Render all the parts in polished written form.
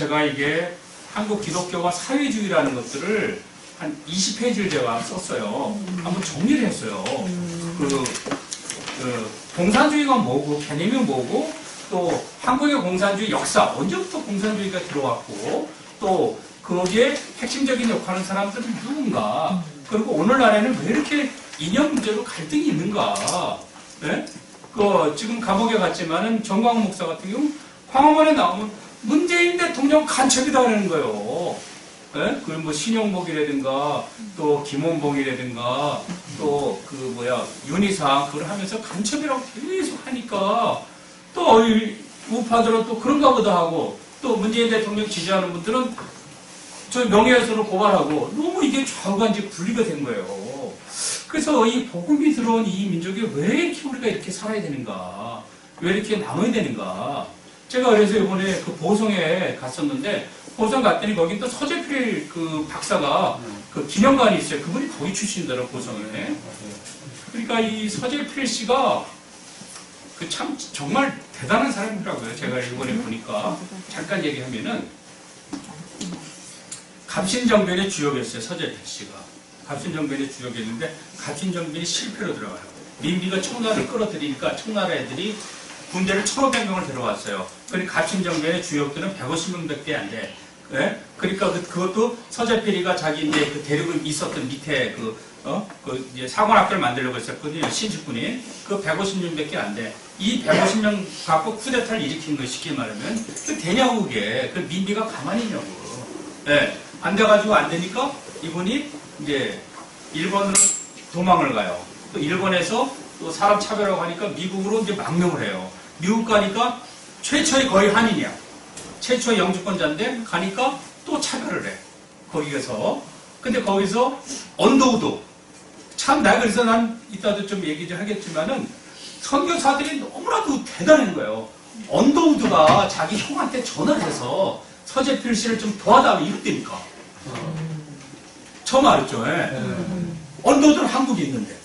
제가 이게 한국 기독교와 사회주의라는 것들을 한 20페이지를 제가 썼어요. 한번 정리를 했어요. 그 공산주의가 뭐고, 개념이 뭐고, 또 한국의 공산주의 역사, 언제부터 공산주의가 들어왔고, 또 거기에 핵심적인 역할을 하는 사람들은 누군가, 그리고 오늘날에는 왜 이렇게 이념 문제로 갈등이 있는가. 네? 지금 감옥에 갔지만은 정광훈 목사 같은 경우 광화문에 나오면 문재인 대통령 간첩이다라는 거예요. 네? 뭐 신용복이라든가 또 김원봉이라든가 또 윤희상 그걸 하면서 간첩이라고 계속 하니까 또 우파들은 또 그런가 보다 하고 또 문재인 대통령 지지하는 분들은 저 명예훼손을 고발하고 너무 이게 좌우가 이제 분리가 된 거예요. 그래서 이 복음이 들어온 이 민족이 왜 이렇게 우리가 이렇게 살아야 되는가? 왜 이렇게 나눠야 되는가? 제가 그래서 이번에 그 보성에 갔었는데 보성 갔더니 거기 또 서재필 그 박사가 그 기념관이 있어요. 그분이 거기 출신이더라고요, 보성에. 그러니까 이 서재필 씨가 그 참 정말 대단한 사람이라고요. 제가 이번에 보니까 잠깐 얘기하면은 갑신정변의 주역이었어요. 서재필 씨가. 갑신정변의 주역이었는데 갑신정변이 실패로 들어가요. 민비가 청나라를 끌어들이니까 청나라 애들이 군대를 1,500명을 데려왔어요. 그러니까 갑신정변의 주역들은 150명밖에 안 돼. 네? 그러니까 그것도 서재필이가 자기 이제 그 데리고 있었던 밑에 이제 사관학교를 만들려고 했었거든요. 신식군이. 그 150명밖에 안 돼. 이 150명 갖고 쿠데타를 일으킨 거 쉽게 말하면 그 되냐고 그게. 그 민비가 가만히 있냐고. 네. 안 돼가지고 안 되니까 이분이 이제 일본으로 도망을 가요. 또 일본에서 또 사람 차별하고 하니까 미국으로 이제 망명을 해요. 미국 가니까 최초의 거의 한인이야. 최초의 영주권자인데 가니까 또 차별을 해. 거기에서. 근데 거기서 언더우드. 참 내가 그래서 난 이따도 좀 얘기 좀 하겠지만은 선교사들이 너무나도 대단한 거예요. 언더우드가 자기 형한테 전화를 해서 서재필 씨를 좀 도와달라고 이랬다니까. 처음 알았죠. 언더우드는 한국에 있는데.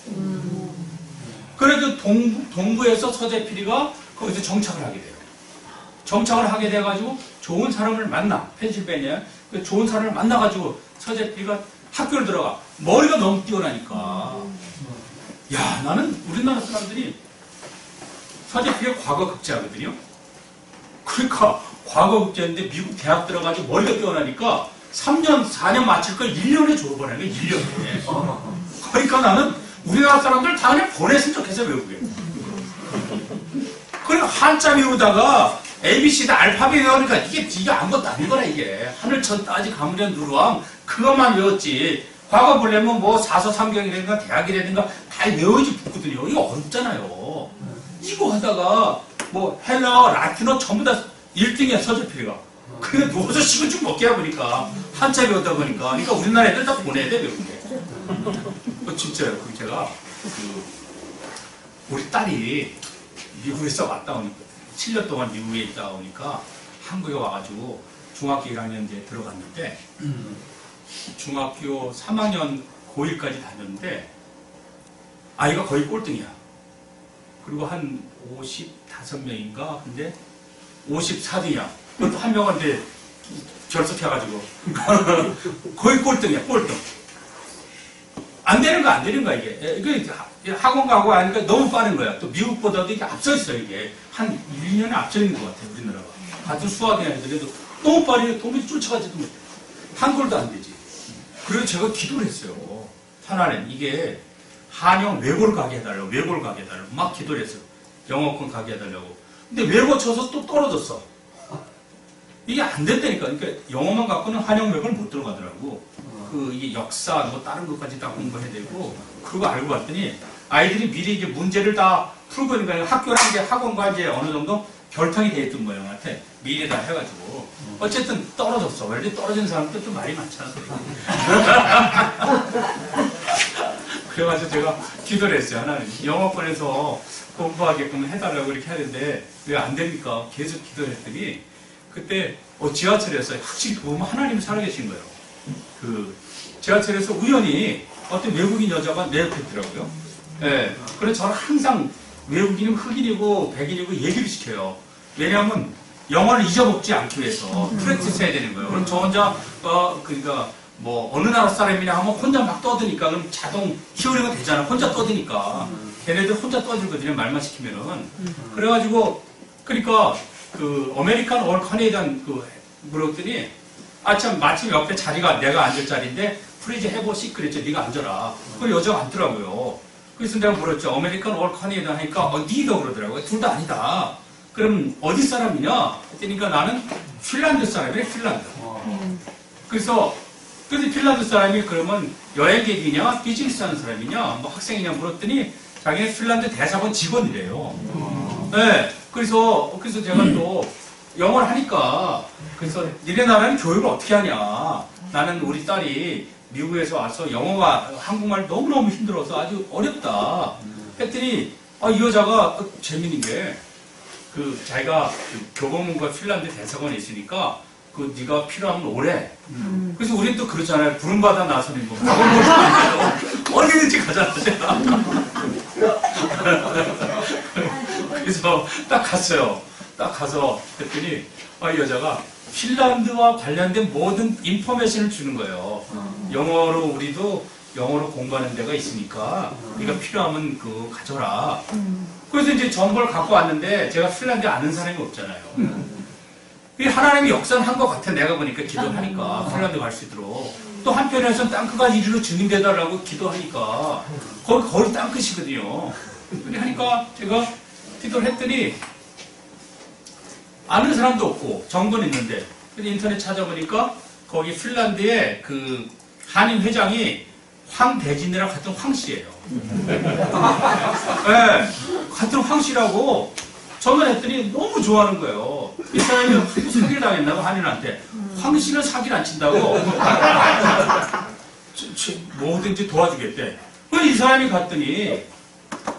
그래도 동부에서 서재필이가 거기서 정착을 하게 돼요. 정착을 하게 돼가지고 좋은 사람을 만나. 펜실베니아. 좋은 사람을 만나가지고 서재필이가 학교를 들어가. 머리가 너무 뛰어나니까. 야, 나는 우리나라 사람들이 서재필이가 과거 극제하거든요. 그러니까 과거 극제인데 미국 대학 들어가지고 머리가 뛰어나니까 3년, 4년 마칠 걸 1년에 졸업을 하는 거예요. 1년에. 그러니까 나는 우리나라 사람들 다 그냥 보냈으면 좋겠어요, 외국에. 그리고 한자 배우다가 ABC다 알파벳 외우니까 이게 아무것도 아니거나 이게. 하늘천 따지 가무련 누르왕 그것만 외웠지. 과거 보려면 뭐 사서삼경이라든가 대학이라든가 다 외워야지 붙거든요. 이거 어렵잖아요. 이거 하다가 뭐 헬라어, 라틴어 전부 다 1등이야, 서재필이가. 그래 누워서 식은 죽 먹게 해보니까 한자 배웠다 보니까 그러니까 우리나라 애들 다 보내야 돼, 외국에. 진짜요. 제가 우리 딸이 미국에서 왔다 오니까 7년 동안 미국에 있다 오니까 한국에 와가지고 중학교 1학년에 들어갔는데 중학교 3학년 고1까지 다녔는데 아이가 거의 꼴등이야. 그리고 한 55명인가 근데 54등이야. 그것도 한 명한테 결석해가지고 거의 꼴등이야. 꼴등. 안 되는 거야 이게. 이게 학원 가고 하니까 너무 빠른 거야. 또 미국보다도 이게 앞서 있어 이게. 한 1년에 앞서 있는 것 같아 우리나라가. 같은 수학의 애들에도 너무 빠르게 도무지 쫓아가지도 못해. 한글도 안 되지. 그래서 제가 기도를 했어요. 하나님 이게 한영 외고를 가게 해달라고. 외고를 가게 해달라고. 막 기도를 했어요. 영어권 가게 해달라고. 근데 외고 쳐서 또 떨어졌어. 이게 안 된다니까. 그러니까 영어만 갖고는 한영 외고를 못 들어가더라고. 이게 역사, 뭐 다른 것까지 다 공부해야 되고, 그러고 알고 봤더니 아이들이 미리 이제 문제를 다 풀고 있는 거예요. 학교랑 이제 학원과 이제 어느 정도 결탁이 돼 있던 모양한테 미리 다 해가지고. 어쨌든 떨어졌어. 원래 떨어진 사람들 좀 말이 많잖아. 그래가지고 제가 기도를 했어요. 하나님. 영어권에서 공부하게끔 해달라고 이렇게 하는데 왜 안 됩니까? 계속 기도를 했더니 그때 지하철에서 확실히 보면 하나님이 살아계신 거예요. 지하철에서 우연히 어떤 외국인 여자가 내 옆에 있더라고요. 예. 그래서 저는 항상 외국인이면 흑인이고 백인이고 얘기를 시켜요. 왜냐하면 영어를 잊어먹지 않기 위해서 프랙티스 해야 되는 거예요. 그럼 저 혼자 그러니까 뭐 어느 나라 사람이냐 하면 혼자 막 떠드니까 그럼 자동 히어링은 되잖아. 혼자 떠드니까 걔네들 혼자 떠들거든요. 말만 시키면은. 그래가지고 그러니까 그 아메리칸 올 카네디안 그 물었더니 참 마침 옆에 자리가 내가 앉을 자리인데 프리즈 해보시 그랬죠. 네가 앉아라. 그 여자가 앉더라고요. 그래서 내가 물었죠. 아메리칸 올 카네디안 하니까 니가 그러더라고요. 둘 다 아니다. 그럼 어디 사람이냐? 그러니까 나는 핀란드 사람이래. 핀란드. 그래서 핀란드 사람이 그러면 여행객이냐 비즈니스 하는 사람이냐 뭐 학생이냐 물었더니 자기는 핀란드 대사관 직원이래요. 네. 그래서 제가 또 영어를 하니까 그래서 니네 나라는 교육을 어떻게 하냐. 나는 우리 딸이 미국에서 와서 영어가 한국말 너무너무 힘들어서 아주 어렵다. 했더니 이 여자가 재밌는 게 자기가 교보문고 핀란드 대사관에 있으니까 네가 필요하면 오래. 그래서 우린 또 그렇잖아요. 부름받아 나서는 거. 어디든지 가잖아. 그래서 딱 갔어요. 딱 가서 했더니 이 여자가 핀란드와 관련된 모든 인포메이션을 주는 거예요. 영어로 우리도 영어로 공부하는 데가 있으니까 네가 필요하면 그거 가져라. 그래서 이제 정보를 갖고 왔는데 제가 핀란드 아는 사람이 없잖아요. 하나님이 역사는 한 것 같아. 내가 보니까 기도하니까 핀란드 갈 수 있도록. 또 한편에서는 땅크가 이리로 증인되달라고 기도하니까 거기 땅크시거든요. 근데 하니까 제가 기도를 했더니 아는 사람도 없고 정보는 있는데 근데 인터넷 찾아보니까 거기 핀란드에 그 한인 회장이 황대진이랑 같은 황씨예요. 네, 같은 황씨라고 전화했더니 너무 좋아하는 거예요. 이 사람이 사기를 당했나고 한인한테. 황씨는 사기를 안 친다고 뭐든지 도와주겠대. 그래서 이 사람이 갔더니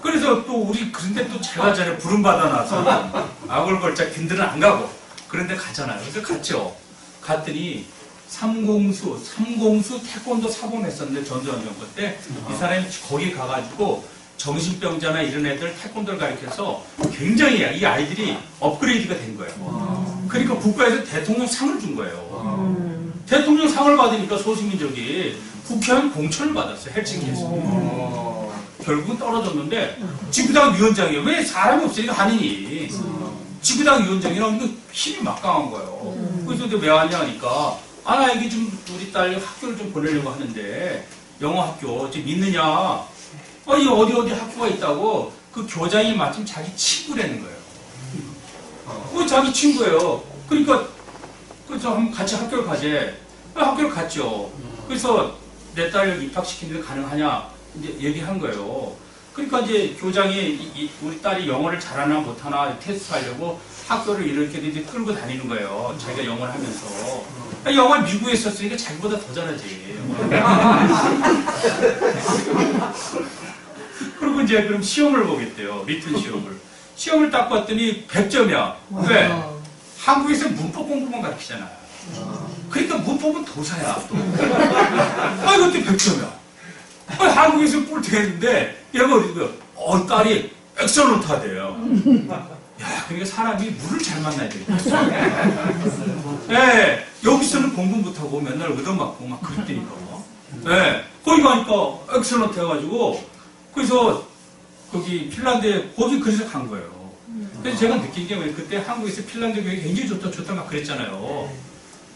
그래서 또 우리 그런데 또 제가 전에 부름받아 놔서 아골골짝 빈들은 안 가고 그런데 가잖아요. 그래서 갔죠. 갔더니 삼공수 태권도 사범했었는데 전두환정부 때 이 사람이 거기 가가지고 정신병자나 이런 애들 태권도를 가르쳐서 굉장히 이 아이들이 업그레이드가 된 거예요. 그러니까 국가에서 대통령 상을 준 거예요. 대통령 상을 받으니까 소수민족이 국회의원 공천을 받았어요. 헬싱키에서. 결국은 떨어졌는데 지구당 위원장이에요. 왜 사람이 없으니까 한인이. 지구당 위원장이라는 게 힘이 막강한 거예요. 그래서 왜 왔냐 하니까 나 이게 좀 우리 딸 학교를 좀 보내려고 하는데 영어 학교 지금 있느냐. 이 어디 학교가 있다고 그 교장이 마침 자기 친구라는 거예요. 자기 친구예요. 그러니까 그래서 한번 같이 학교를 가재. 학교를 갔죠. 그래서 내 딸 입학시키는데 가능하냐 이제 얘기한 거예요. 그러니까 이제 교장이 우리 딸이 영어를 잘하나 못하나 테스트하려고 학교를 이렇게 이제 끌고 다니는 거예요. 자기가 영어를 하면서. 영어를 미국에 있었으니까 자기보다 더 잘하지. 그리고 이제 그럼 시험을 보겠대요. 리튼 시험을. 시험을 딱 봤더니 100점이야. 왜? 한국에서 문법 공부만 가르치잖아. 그러니까 문법은 도사야. 또. 이것도 100점이야. 한국에서 꿀teg했는데 얘가 어디가 딸이 엑셀런트 하대요. 야, 그러니까 사람이 물을 잘 만나야 되겠다. 네, 여기서는 공부 못하고 맨날 얻어맞고 막 그랬다니까. 네, 거기 가니까 엑셀런트 해가지고 그래서 거기 핀란드에 거기 그래서 간 거예요. 그래서 제가 느낀 게 그때 한국에서 핀란드 교육이 굉장히 좋다 막 그랬잖아요.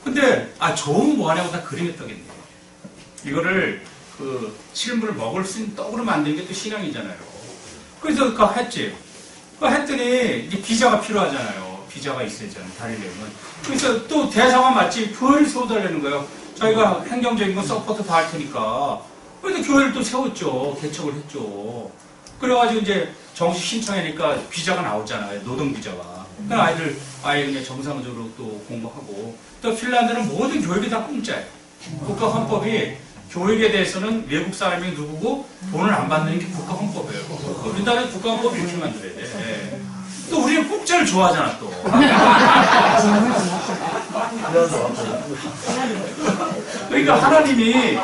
근데 좋은 뭐 하냐고 다 그림했다겠네. 이거를 그 실물을 먹을 수 있는 떡으로 만드는 게 또 신앙이잖아요. 그래서 그거 했지. 그거 했더니 이제 비자가 필요하잖아요. 비자가 있어야잖아요. 다니려면. 그래서 또 대사관 마치 교회를 세워달라는 거예요. 저희가 행정적인 건 서포트 다 할 테니까. 그래서 교회를 또 세웠죠. 개척을 했죠. 그래가지고 이제 정식 신청하니까 비자가 나오잖아요. 노동 비자가. 그러니까 아예 그냥 정상적으로 또 공부하고. 또 핀란드는 모든 교육이 다 공짜예요. 국가 헌법이 교육에 대해서는 외국 사람이 누구고 돈을 안 받는 게 국가 헌법이에요. 우리나라의 국가 헌법을 이렇게 만들어야 돼. 네. 또 우리는 공짜를 좋아하잖아 또. 그러니까 하나님이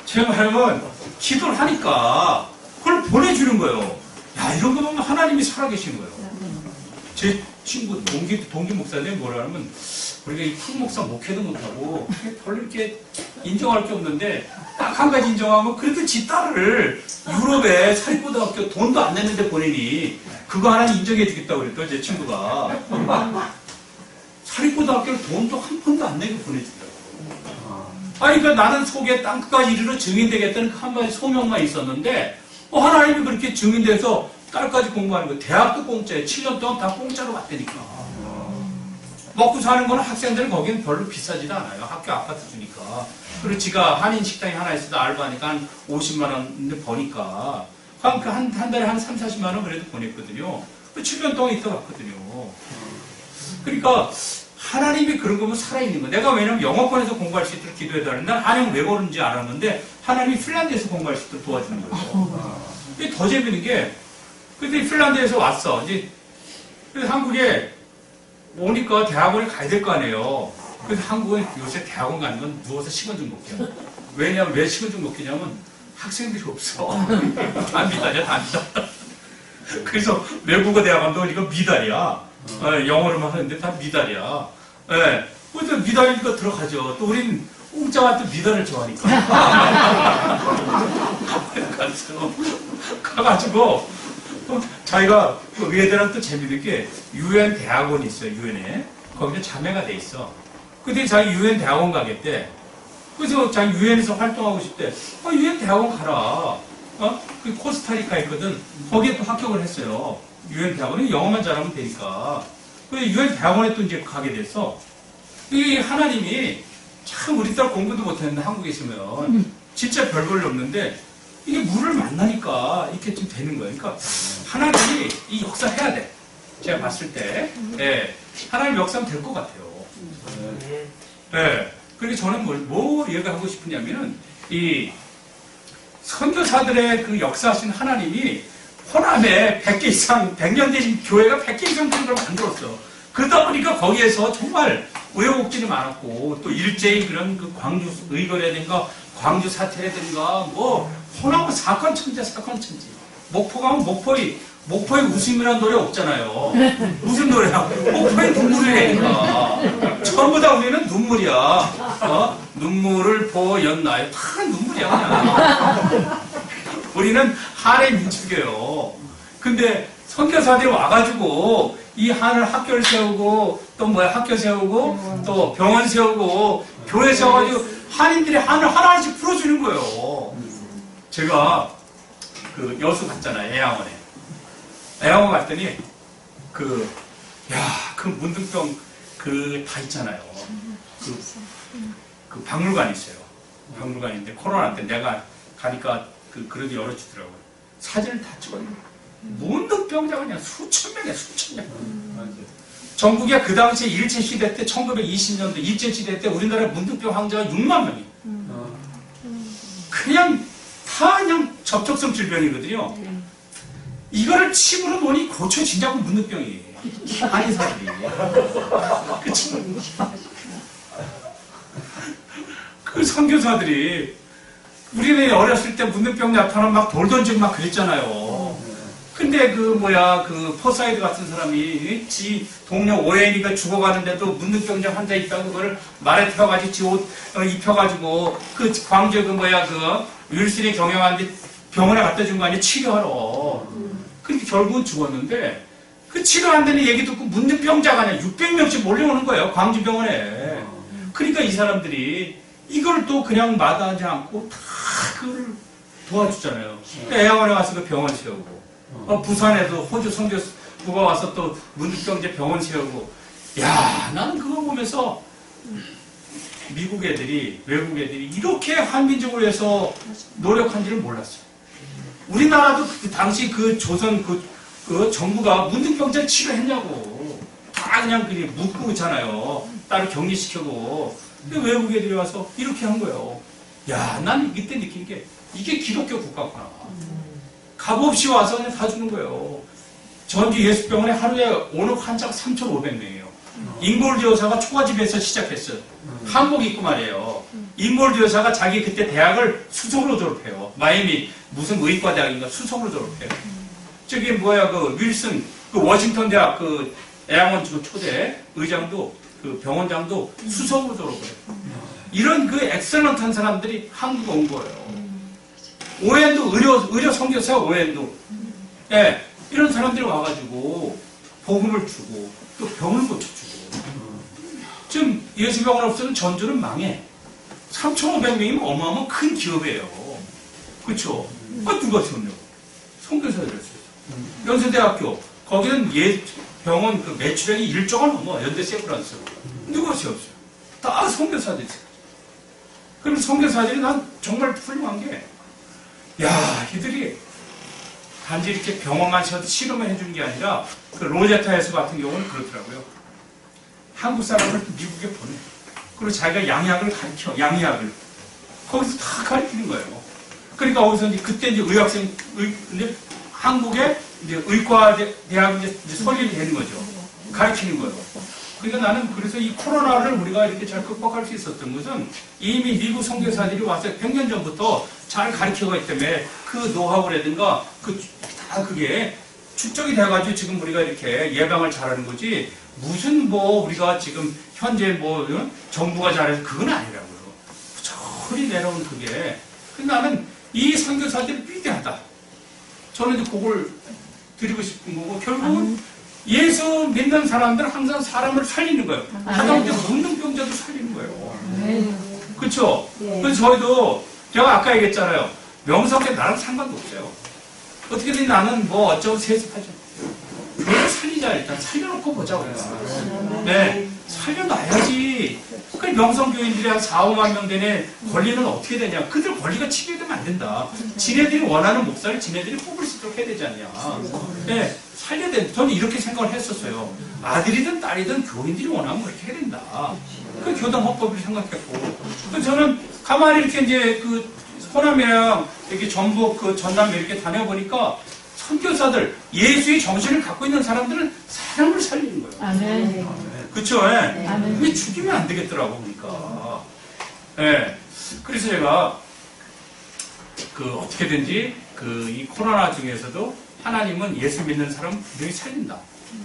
제 말은 기도를 하니까 그걸 보내주는 거예요. 야, 이런 거 보면 하나님이 살아계신 거예요. 제 친구, 동기 목사님이 뭐라 하면, 우리가 이 큰 목사 목회도 못하고, 별로 이렇게 인정할 게 없는데, 딱 한 가지 인정하면, 그래도 지 딸을 유럽에 사립고등학교 돈도 안 냈는데 보내니, 그거 하나 인정해 주겠다고 그랬더니, 제 친구가. 사립고등학교를 돈도 한 푼도 안 내고 보내주더라고요. 아니, 그러니까 나는 속에 땅끝까지 이르러 증인되겠다는 한 가지 소명만 있었는데, 하나님이 그렇게 증인돼서 딸까지 공부하는 거예요. 대학도 공짜예요. 7년 동안 다 공짜로 왔다니까. 먹고 사는 거는 학생들은 거기는 별로 비싸지도 않아요. 학교 아파트 주니까. 그리고 지가 한인 식당이 하나 있어도 알바니까 한 50만 원 버니까. 한 달에 한 3, 40만 원 그래도 보냈거든요. 7년 동안 있다 왔거든요. 그러니까 하나님이 그런 거면 살아있는 거예요. 내가 왜냐면 영어권에서 공부할 수 있도록 기도해달라는 난 한영 왜 그런지 알았는데 하나님이 핀란드에서 공부할 수 있도록 도와주는 거예요. 이게 더 재밌는 게 근데 핀란드에서 왔어. 이제 그래서 한국에 오니까 대학원에 가야 될 거 아니에요. 그래서 한국은 요새 대학원 가는 건 누워서 시간 좀 먹게요. 왜냐면 왜 시간 좀 먹겠냐면 학생들이 없어. 다 미달이야, 다 미달. 그래서 외국어 대학원도 이거 미달이야. 영어로만 하는데 다 미달이야. 그래서 미달이니까 들어가죠. 또 우린 공짜가 또 미달을 좋아하니까. 가가지고 자기가 그 의대랑 또 재밌는 게 UN 대학원이 있어요. UN에 거기서 자매가 돼 있어. 근데 자기 UN 대학원 가겠대. 그래서 자기 UN에서 활동하고 싶대. UN 대학원 가라. 그 코스타리카에 있거든. 거기에 또 합격을 했어요. UN 대학원은 영어만 잘하면 되니까. 그래서 UN 대학원에 또 이제 가게 됐어. 이 하나님이 참 우리 딸 공부도 못했는데 한국에 있으면 진짜 별 볼일 없는데 이게 물을 만나니까 이렇게 좀 되는 거예요. 그러니까 하나님이 이 역사 해야 돼. 제가 봤을 때, 하나님 역사는 될 것 같아요. 그리고 저는 뭘 얘기하고 싶으냐면은 이 선교사들의 그 역사하신 하나님이 호남에 100개 이상, 100년 된 교회가 100개 이상 된 걸 만들었어. 그러다 보니까 거기에서 정말 우여곡절이 많았고, 또 일제히 그런 그 광주 의거라든가, 광주 사태라든가, 호남은 사건 천지야, 사건 천지. 목포 가면 목포의 웃음이라는 노래 없잖아요. 무슨 노래야? 목포의 눈물을 내니까. 전부 다 우리는 눈물이야. 눈물을 보였나요? 다 눈물이야, 그냥. 우리는 한의 민족이에요. 근데 선교사들이 와가지고 이 한을 학교를 세우고 또 학교 세우고 또 병원 세우고 교회 세워가지고 한인들이 한을 하나씩 풀어주는 거예요. 제가 그 여수 갔잖아요. 애양원에. 애양원 갔더니 그 문둥병 다 있잖아요. 그 박물관이 있어요. 박물관인데 코로나 때 내가 가니까 그래도 열어주더라고요. 사진을 다 찍어요. 문둥병자가 그냥 수천 명이야, 수천 명. 전국에 그 당시에 일제시대 때, 1920년대 일제시대 때 우리나라 문둥병 환자가 6만 명이. 그냥 접촉성 질병이거든요. 이거를 침으로 놓으니 고쳐진다고 문둥병이. 한의사들이. 그 선교사들이 우리는 어렸을 때 문둥병 나타나면 막 돌 던지고 막 그랬잖아요. 근데 포사이드 같은 사람이 지 동료 오해니가 죽어가는데도 문둥병자 환자 있다고 그걸 말에 태워가지고 지 옷 입혀가지고 광주 윌슨이 경영하는데 병원에 갖다 준 거 아니에요? 치료하러. 근데 결국은 죽었는데 그 치료 안 되는 얘기 듣고 문둥병자가 아니라 600명씩 몰려오는 거예요. 광주병원에. 그러니까 이 사람들이 이걸 또 그냥 마다하지 않고 다 그걸 도와주잖아요. 애양원에 와서 그 병원 세우고, 부산에도 호주 선교부가 와서 또 문둥병자 병원 세우고, 나는 그거 보면서 미국 애들이, 외국 애들이 이렇게 한민족을 위해서 노력한지를 몰랐어요. 우리나라도 당시 조선 정부가 문둥병자 치료했냐고. 다 그냥 묻고 있잖아요. 따로 격리시켜고. 근데 외국 애들이 와서 이렇게 한 거예요. 난 이때 느낀 게 이게 기독교 국가구나. 값없이 와서 그냥 다 주는 거예요. 전주 예수병원에 하루에 오는 환자가 3,500명이에요. 인골드 여사가 초가집에서 시작했어요. 한복 입고 말이에요. 인골드 여사가 자기 그때 대학을 수석으로 졸업해요. 마이애미 무슨 의과 대학인가 수석으로 졸업해요. 윌슨 워싱턴 대학 애양원 초대 의장도 그 병원장도 수석으로 졸업을 해요. 이런 그 엑셀런트한 사람들이 한국에 온 거예요. 오엔도 의료 선교사 오엔도 예, 이런 사람들이 와가지고 복음을 주고 또 병을 고쳐주고 지금 예수병원 없으면 전주는 망해. 3,500명이면 어마어마한 큰 기업이에요. 그렇죠? 누가 지었냐고. 선교사들이었어요. 연세대학교 거기는 병원 그 매출액이 1조가 넘어. 연대 세브란스 누가 지었어요? 다 선교사들이. 그럼 선교사들이 난 정말 훌륭한 게 야, 이들이 단지 이렇게 병원만 지어도 실험을 해주는 게 아니라 그 로제타 해수 같은 경우는 그렇더라고요. 한국 사람을 미국에 보내. 그리고 자기가 양의학을 가르쳐. 양의학을. 거기서 다 가르치는 거예요. 그러니까 거기서 이제 그때 이제 이제 한국에 이제 의과대학이 이제 설립이 되는 거죠. 가르치는 거예요. 그러니까 나는 그래서 이 코로나를 우리가 이렇게 잘 극복할 수 있었던 것은 이미 미국 선교사들이 와서 100년 전부터 잘 가르치고 있기 때문에 그 노하우라든가 다 그게 축적이 돼가지고 지금 우리가 이렇게 예방을 잘하는 거지 무슨 뭐 우리가 지금 현재 뭐 정부가 잘해서 그건 아니라고요. 저리 내려온 그게. 근데 나는 이 선교사들이 위대하다. 저는 이제 그걸 드리고 싶은 거고 결국은 예수 믿는 사람들은 항상 사람을 살리는 거예요. 하다못해 문둥병자도 살리는 거예요. 그렇죠? 그래서 저희도 제가 아까 얘기했잖아요. 명석에 나랑 상관도 없어요. 어떻게든 나는 뭐 어쩌고 세습하죠. 교회를 살리자 일단 살려놓고 보자고 그래요. 네, 살려놔야지. 그 명성교인들이 한 4, 5만 명 되네 권리는 어떻게 되냐. 그들 권리가 침해되면 안 된다. 지네들이 원하는 목사를 지네들이 뽑을 수 있도록 해야 되지 않냐. 네, 살려야 된다. 저는 이렇게 생각을 했었어요. 아들이든 딸이든 교인들이 원하면 그렇게 해야 된다. 그 교당 헌법을 생각했고. 저는 가만히 이렇게 이제 그 호남이랑 이렇게 전북 그 전남 이렇게 다녀보니까 선교사들, 예수의 정신을 갖고 있는 사람들은 사람을 살리는 거예요. 아멘. 그쵸? 예? 근데 죽이면 안 되겠더라고, 그러니까. 예. 그래서 제가, 어떻게든지, 이 코로나 중에서도 하나님은 예수 믿는 사람 분명히 살린다.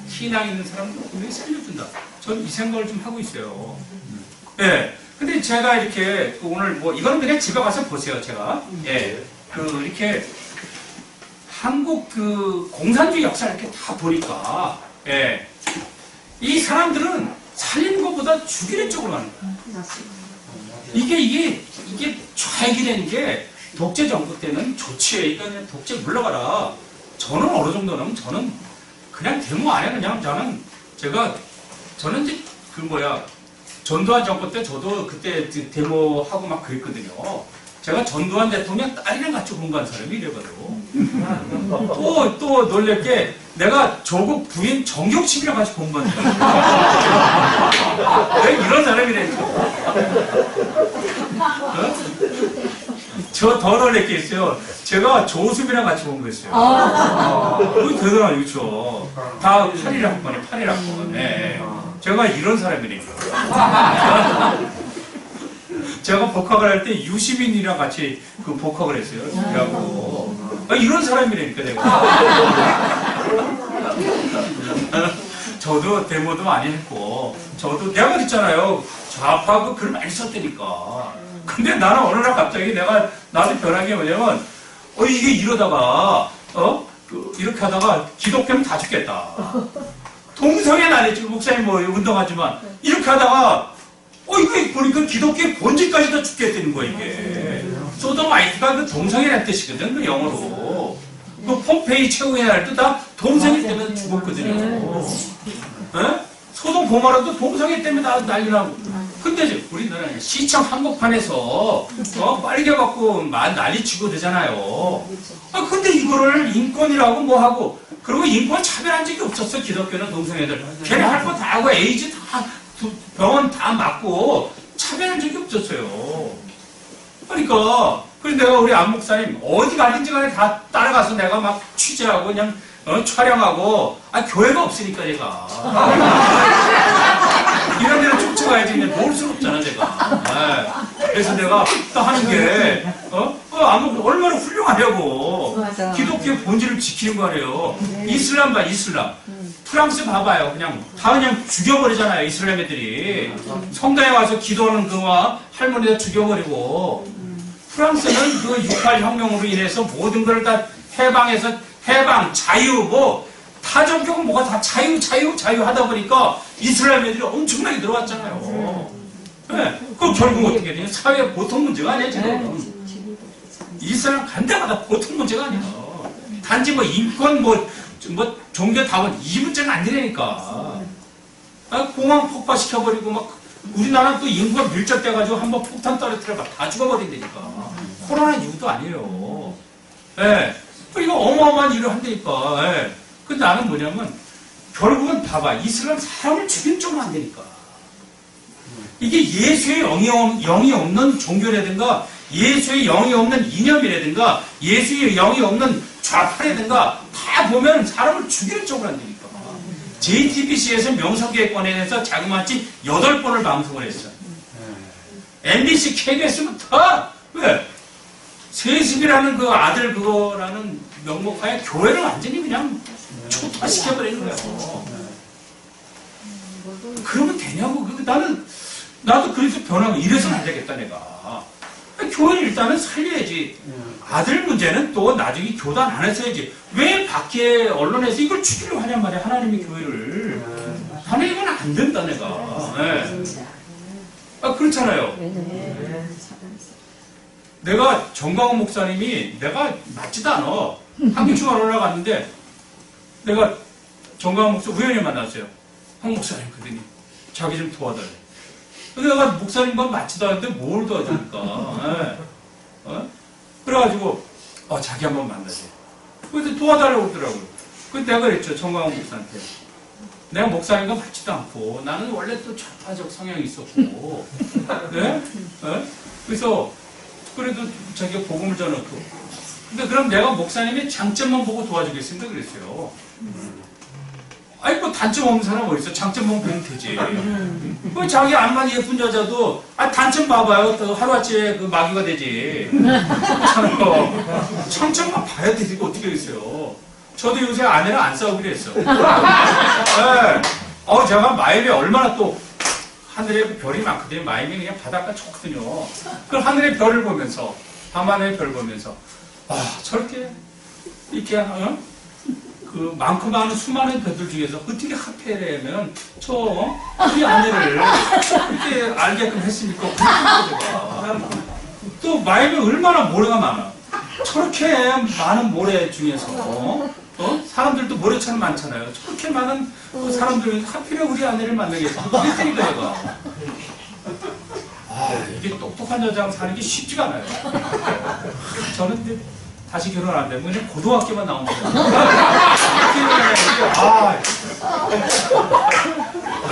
신앙 있는 사람도 분명히 살려준다. 저는 이 생각을 좀 하고 있어요. 예. 근데 제가 이렇게, 오늘 이거는 그냥 집에 가서 보세요, 제가. 예. 이렇게, 한국 공산주의 역사를 이렇게 다 보니까, 예. 이 사람들은 살리는 것보다 죽이는 쪽으로 가는 거야. 이게 좌익이 되는 게 독재 정부 때는 좋지. 이거는 독재 물러가라. 저는 어느 정도는 저는 그냥 데모 안 해. 그냥 저는 이제 전두환 정권 때 저도 그때 데모하고 막 그랬거든요. 제가 전두환 대통령 딸이랑 같이 공부한 사람이 이래가지고. 또 놀랄 게 내가 조국 부인 정경심이랑 같이 공부한 사람. 내가 이런 사람이라니까. 저 더 놀랄 게 있어요. 제가 조수빈이랑 같이 공부했어요. 그게 대단하죠, 그렇죠? 다 8일 학번에 8일 학번. 네. 제가 이런 사람이니까. 제가 복학을 할 때 유시민이랑 같이 복학을 했어요. 그래갖고 이런 사람이라니까 내가. 저도 데모도 많이 했고 내가 그랬잖아요. 좌파하고 글 많이 썼다니까. 근데 나는 어느 날 갑자기 나도 변한 게 뭐냐면 이게 이러다가 이렇게 하다가 기독교는 다 죽겠다. 동성애 안 했지. 목사님 운동하지만 이렇게 하다가 이게 보니까 기독교의 본질까지 다 죽겠다는 거야, 이게. 소도마이트가 그 동성애라는 뜻이거든, 그 영어로. 그 폼페이 최후의 날도 다 동성애 때문에 죽었거든요. 소돔 고모라도 동성애 때문에 다 난리나고. 근데 이제 우리나라는 시청 한복판에서 빨개갖고 난리치고 되잖아요. 근데 이거를 인권이라고 뭐하고, 그리고 인권 차별한 적이 없었어, 기독교는 동성애들. 걔네 할 거 다 하고 에이즈 다 병원 다 맞고 차별한 적이 없었어요. 그러니까 그래서 내가 우리 안 목사님 어디 가든지 간에 다 따라가서 내가 막 취재하고 그냥 촬영하고 교회가 없으니까 제가 이런 데는 쫓아가야지 그냥 놓을 수는 없잖아 제가. 그래서 내가 또 하는 게 얼마나 훌륭하냐고. 맞아. 기독교의 본질을 지키는 거래요. 이슬람 봐, 이슬람. 프랑스 봐봐요. 다 그냥 죽여버리잖아요. 이슬람 애들이. 성당에 와서 기도하는 그와 할머니들 죽여버리고. 프랑스는 그 68 혁명으로 인해서 모든 걸 다 해방해서 자유, 타종교가 뭐가 다 자유 하다 보니까 이슬람 애들이 엄청나게 들어왔잖아요. 네. 그럼 결국 어떻게 되냐? 사회 보통 문제가 아니야, 지금. 이슬람 간 데마다 보통 문제가 아니야. 단지 인권, 종교 다원, 이 문제는 안 되니까. 공항 폭파시켜버리고, 우리나라는 또 인구가 밀접돼가지고 한번 폭탄 떨어뜨려 다 죽어버린다니까. 코로나 이유도 아니에요. 예. 이거 어마어마한 일을 한다니까. 예. 근데 나는 뭐냐면, 결국은 봐봐. 이슬람 사람을 죽이는 쪽으로 안 되니까. 이게 예수의 영이 없는 종교라든가, 예수의 영이 없는 이념이라든가, 예수의 영이 없는 좌파라든가, 다 보면 사람을 죽이는 쪽으로 안 되니까. JTBC에서 명성계획권에 대해서 자그마치 8번을 방송을 했어요. MBC, KBS는 다, 왜? 세습이라는 그 아들 그거라는 명목하에 교회를 완전히 그냥 초토화시켜버리는 거예요. 그러면 되냐고. 나도 그래서 변하고 이래서는 안 되겠다, 내가. 교회를 일단은 살려야지. 아들 문제는 또 나중에 교단 안에서 해야지. 왜 밖에 언론에서 이걸 죽이려고 하냔 말이야, 하나님의 교회를. 하나님은 안 된다, 내가. 네. 그렇잖아요. 내가 정광훈 목사님이 내가 맞지도 않아. 한국중앙 올라갔는데 내가 정광훈 목사 우연히 만났어요. 황 목사님 그러더니 자기 좀 도와달래. 근데 내가 목사님과 맞지도 않는데 뭘 도와줄까? 그래가지고 자기 한번 만나세요. 그래서 도와달라고 그러더라고요. 그래서 내가 그랬죠. 정광훈 목사한테. 내가 목사님과 맞지도 않고 나는 원래 또 좌파적 성향이 있었고 네? 그래서 그래도 자기가 복음을 전했고 근데 그럼 내가 목사님의 장점만 보고 도와주겠습니다 그랬어요. 아니 단점 없는 사람 어디 있어? 장점만 보면 되지. 자기 안만 예쁜 여자도 단점 봐봐요. 또 하루아침에 그 마귀가 되지. 장점만 봐야 되지. 어떻게 했어요? 저도 요새 아내랑 안 싸우기로 했어. 네. 제가 마임에 얼마나 또 하늘에 별이 많거든요. 마임이 그냥 바닷가 좋거든요. 그 하늘의 별을 보면서 밤하늘의 별 보면서 저렇게 이렇게 그 많고 많은 수많은 별들 중에서 어떻게 하필이면 우리 아내를 이렇게 알게끔 했으니까 또 마임에 얼마나 모래가 많아. 저렇게 많은 모래 중에서 사람들도 모래처럼 많잖아요. 저렇게 많은 사람들 하필 우리 아내를 만나게 해서 그랬다니까 얘가. 이게 똑똑한 여자랑 사는 게 쉽지가 않아요. 저는 이제 다시 결혼 안 되면 그냥 고등학교만 나온 거예요.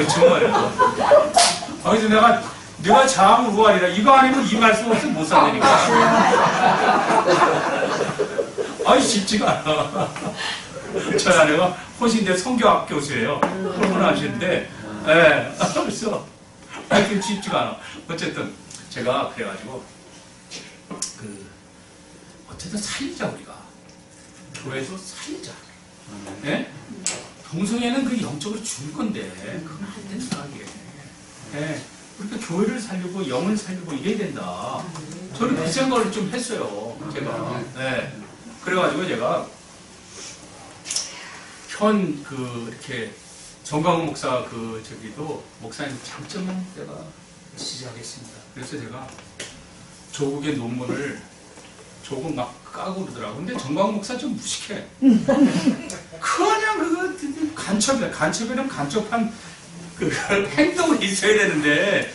정말요. 그래서 내가 자왕 우아리라 이거 아니면 이 말씀 없으면 못 산다니까. 쉽지가 않아. 저희 아내가 호신대 성교학 교수예요. 그런 하시는데, 그래서 그게 쉽지가 않아. 어쨌든 제가 그래가지고 어쨌든 살리자 우리가 교회도 살리자. 네? 동성애는 그 영적으로 죽을 건데 그건 안 된다 이게. 네. 그러니까 교회를 살리고 영을 살리고 이래야 된다. 저는 그 생각을 좀 했어요. 제가. 네. 그래가지고 제가 이렇게 정광훈 목사 저기도 목사님 장점은 내가 지지하겠습니다. 그래서 제가 조국의 논문을 조금 막 까고 그러더라고. 근데 정광훈 목사 좀 무식해. 그냥 그거 간첩이야. 간첩이랑 간첩한 그 행동이 있어야 되는데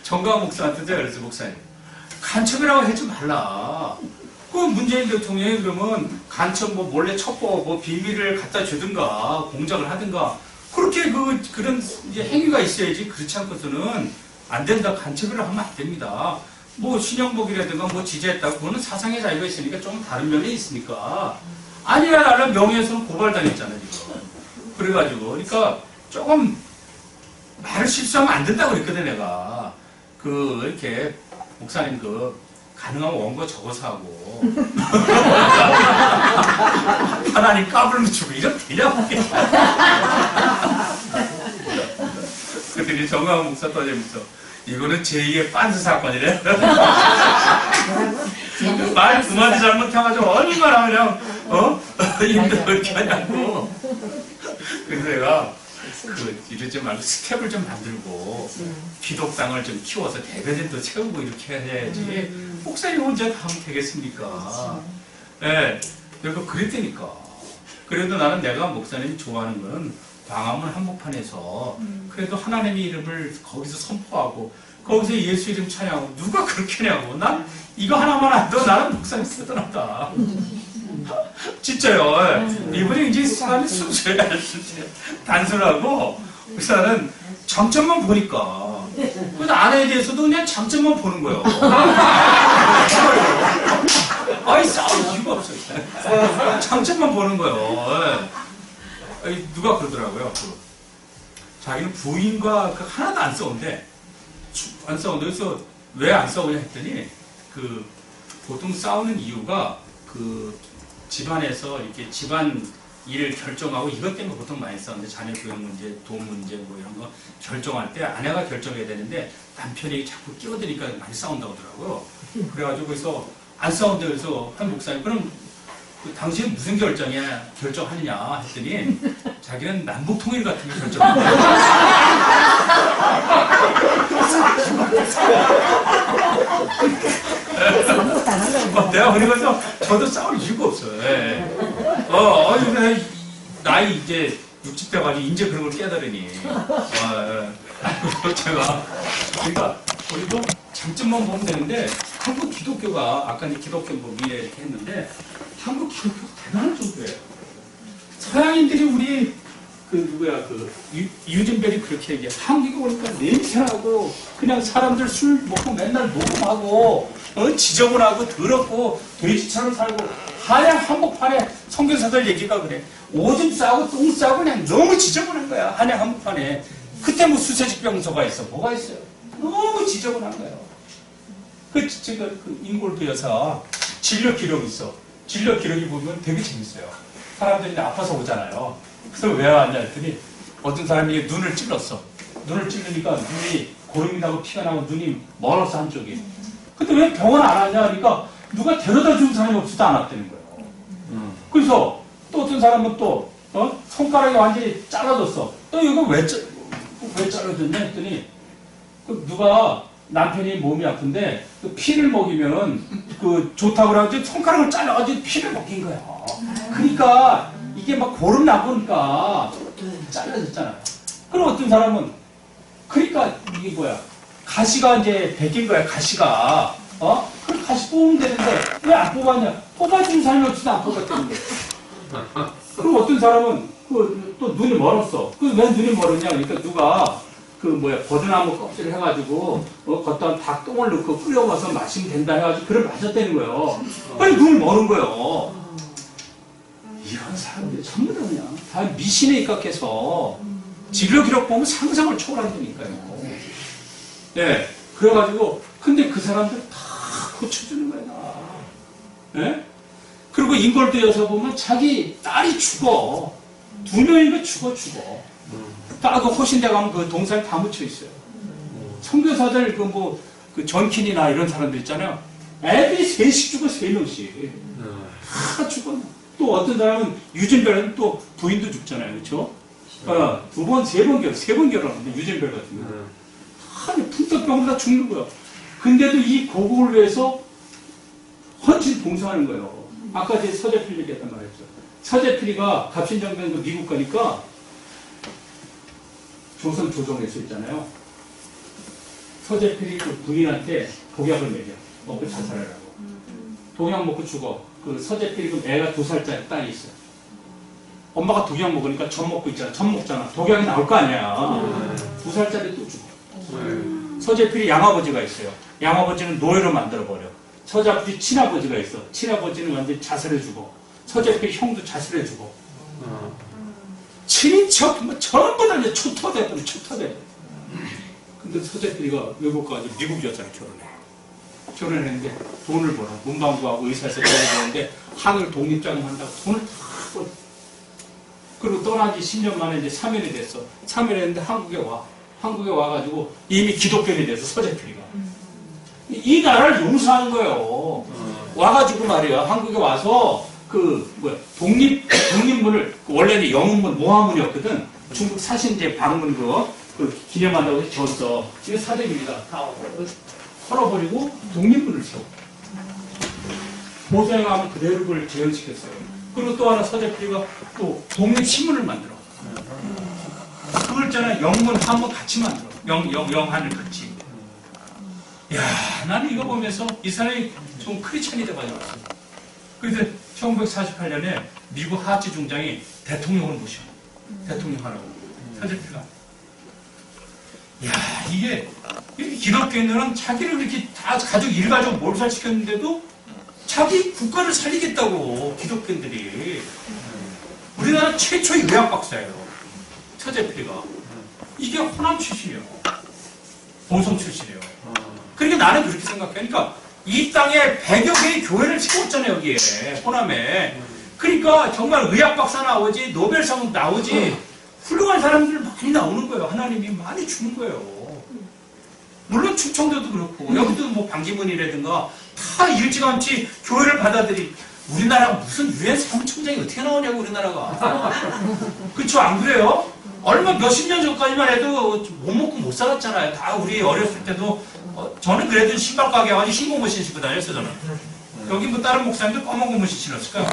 정광훈 목사한테 제가 그랬어요. 목사님 간첩이라고 하지 말라. 그 문재인 대통령이 그러면 간첩 몰래 첩보 비밀을 갖다 주든가 공작을 하든가 그렇게 그런 이제 행위가 있어야지. 그렇지 않고서는 안 된다. 간첩이라고 하면 안 됩니다. 신영복이라든가 지지했다고 그거는 사상의 자유가 있으니까 좀 다른 면이 있으니까 아니야 나는 명예훼손 고발당했잖아요 지금. 그래가지고 그러니까 조금 말을 실수하면 안 된다고 그랬거든 내가. 이렇게 목사님 가능하면 원고 적어서 하고 하나님 까불면 주고 이런 되냐고. 그들이 정강 목사 더 재밌어. 이거는 제2의 빤스 사건이래. 말 두 마디 잘못해가지고 얼마나 그냥 힘들게 하냐고. 그래서 내가 이러지 말고 스텝을 좀 만들고 기독당을 좀 키워서 대변인도 채우고 이렇게 해야지 목사님 혼자 다 하면 되겠습니까? 예, 내가 그랬다니까. 그래도 나는 내가 목사님이 좋아하는 거는 광화문 한복판에서 그래도 하나님의 이름을 거기서 선포하고 거기서 예수 이름 찬양하고 누가 그렇게 하냐고. 난 이거 하나만 안 돼. 나는 목사님 쓰더라다. 진짜요. 이분이 이제 사람이 순수해. 단순하고 그래서는 장점만 보니까 그 아내에 대해서도 그냥 장점만 보는 거예요. 아이 싸울 이유가 없어요. 장점만 보는 거예요. 아니, 누가 그러더라고요. 자기는 부인과 하나도 안 싸운데 그래서 왜 안 싸우냐 했더니 보통 싸우는 이유가 집안에서 이렇게 집안 일을 결정하고 이것 때문에 보통 많이 싸우는데 자녀 교육 문제, 돈 문제 뭐 이런 거 결정할 때 아내가 결정해야 되는데 남편이 자꾸 끼어드니까 많이 싸운다고 하더라고요. 그래가지고 그래서 안 싸운다 그래서 한 목사님 그럼 당신은 무슨 결정하느냐 했더니 자기는 남북통일 같은 거 결정한다. 내가 그래서 저도 싸울 이유가 없어요. 나이 이제 60 돼가지고 이제 그런 걸 깨달으니. 제가 그러니까 우리도 장점만 보면 되는데 한국 기독교가 아까 기독교 뭐 미래 이렇게 했는데 한국 기독교가 대단한 정도예요. 서양인들이 우리 유진벨이 그렇게 얘기해. 한국에 오니까 냄새나고 그냥 사람들 술 먹고 맨날 녹음하고 지저분하고 더럽고 돼지처럼 살고 하얀 한복판에 선교사들 얘기가 그래. 오줌 싸고 똥 싸고 그냥 너무 지저분한 거야. 한양 한복판에. 그때 뭐 수세직병소가 있어. 뭐가 있어요. 너무 지저분한 거예요. 제가 인골드 여사 진료 기록이 있어. 진료 기록이 보면 되게 재밌어요. 사람들이 아파서 오잖아요. 그래서 왜 왔냐 했더니 어떤 사람이 눈을 찔렀어. 눈을 찔르니까 눈이 고름이 나고 피가 나고 눈이 멀었어 한쪽이. 근데 왜 병원 안 왔냐 하니까 누가 데려다 준 사람이 없어도 안 왔다는 거예요. 그래서 또 어떤 사람은 또 손가락이 완전히 잘라졌어. 또 이거 왜 잘라졌냐 했더니 누가 남편이 몸이 아픈데 피를 먹이면 좋다고 그래가지고 손가락을 잘라가지고 피를 먹인 거야. 그러니까 이게 막 고름 나보니까 잘라졌잖아요. 그럼 어떤 사람은 그러니까 이게 뭐야 가시가 이제 베낀 거야. 가시가 그럼 가시 뽑으면 되는데 왜 안 뽑았냐? 뽑아준 사람이 없어도 안 뽑았다는 거야. 그럼 어떤 사람은 또 눈이 멀었어. 왜 눈이 멀었냐? 그러니까 누가 버드나무 껍질을 해가지고 겉다 닭 똥을 넣고 끓여봐서 마시면 된다 해가지고 그걸 마셨다는 거예요. 빨리 눈을 머는 거예요. 이런 사람들이 전부 다 그냥 다 미신에 입각해서 진료 기록 보면 상상을 초월한다니까요. 네, 그래가지고 근데 그 사람들 다 고쳐주는 거야. 네? 그리고 인골드 여사 보면 자기 딸이 죽어. 2명인가 죽어. 딱 호신대 가면 동상에 다 묻혀 있어요. 선교사들 전킨이나 이런 사람들 있잖아요. 애들이 셋이 죽어 3명씩. 다 죽어. 또 어떤 사람은 유진별은 또 부인도 죽잖아요. 그렇죠? 2번, 3번 결혼하는데 유진별 같은 경우는 아니 풍토병으로 다 죽는 거야. 근데도 이 고국을 위해서 헌신 봉사하는 거예요. 아까 제 서재필 얘기했단 말이었죠. 서재필이가 갑신정변도 미국 가니까 조선 조정에서 있잖아요. 서재필이 부인한테 독약을 먹여. 먹고 자살하라고. 독약 먹고 죽어. 서재필이 애가 2살짜리 딸이 있어요. 엄마가 독약 먹으니까 젖 먹고 있잖아. 젖 먹잖아. 독약이 나올 거 아니야. 2살짜리 또 죽어. 서재필이 양아버지가 있어요. 양아버지는 노예로 만들어버려. 서재필이 친아버지가 있어. 친아버지는 완전히 자살해주고. 서재필이 형도 자살해주고. 친인척 전부 다 이제 초토돼버려. 근데 서재필이가 외국 가가지고 미국 여자랑 결혼했는데 돈을 벌어. 문방구하고 의사에서 돈을 버는데 하늘 독립자금한다고 돈을 다 벌어. 그리고 떠난 지 10년 만에 이제 3일이 됐어. 3일 했는데 한국에 와. 한국에 와가지고 이미 기독교인이 돼서 서재필이가. 이 나라를 용서한 거예요. 와가지고 말이야. 한국에 와서 독립문을, 원래는 영문문, 모화문이었거든. 중국 사신제 방문 그 기념한다고 해서 줬어. 이거 사대입니다. 다 털어버리고 독립문을 세워. 보수행하면 그대로 그걸 재현시켰어요. 그리고 또 하나 서재필이가 또 독립신문을 만들어. 그걸 있잖아. 영문, 한문 같이 만들어. 영한을 같이. 야, 나는 이거 보면서 이 사람이 좀 크리스찬이 돼가지고. 그래서 1948년에 미국 하지 중장이 대통령을 모셔. 대통령 하라고. 서재필이가. 야, 이게 기독교인들은 자기를 그렇게 다 가족, 일가족 몰살시켰는데도 자기 국가를 살리겠다고, 기독교인들이. 우리나라 최초의 의학 박사예요. 서재필이가. 이게 호남 출신이에요. 보성 출신이에요. 그러니까 나는 그렇게 생각해. 그러니까 이 땅에 100여 개의 교회를 세웠잖아요, 여기에. 호남에. 그러니까 정말 의학 박사 나오지, 노벨상 나오지, 훌륭한 사람들 많이 나오는 거예요. 하나님이 많이 주는 거예요. 물론 충청도도 그렇고, 여기도 뭐 방지문이라든가 다 일찌감치 교회를 받아들이. 우리나라가 무슨 유엔 사무총장이 어떻게 나오냐고, 우리나라가. 그쵸, 안 그래요? 얼마 몇십 년 전까지만 해도 못 먹고 못 살았잖아요. 다 우리 어렸을 때도. 저는 그래도 신발 가게 가가지고 흰 고무신 신고 다녔어요, 저는. 여기 뭐 다른 목사님들 검은 고무신 신었을까요?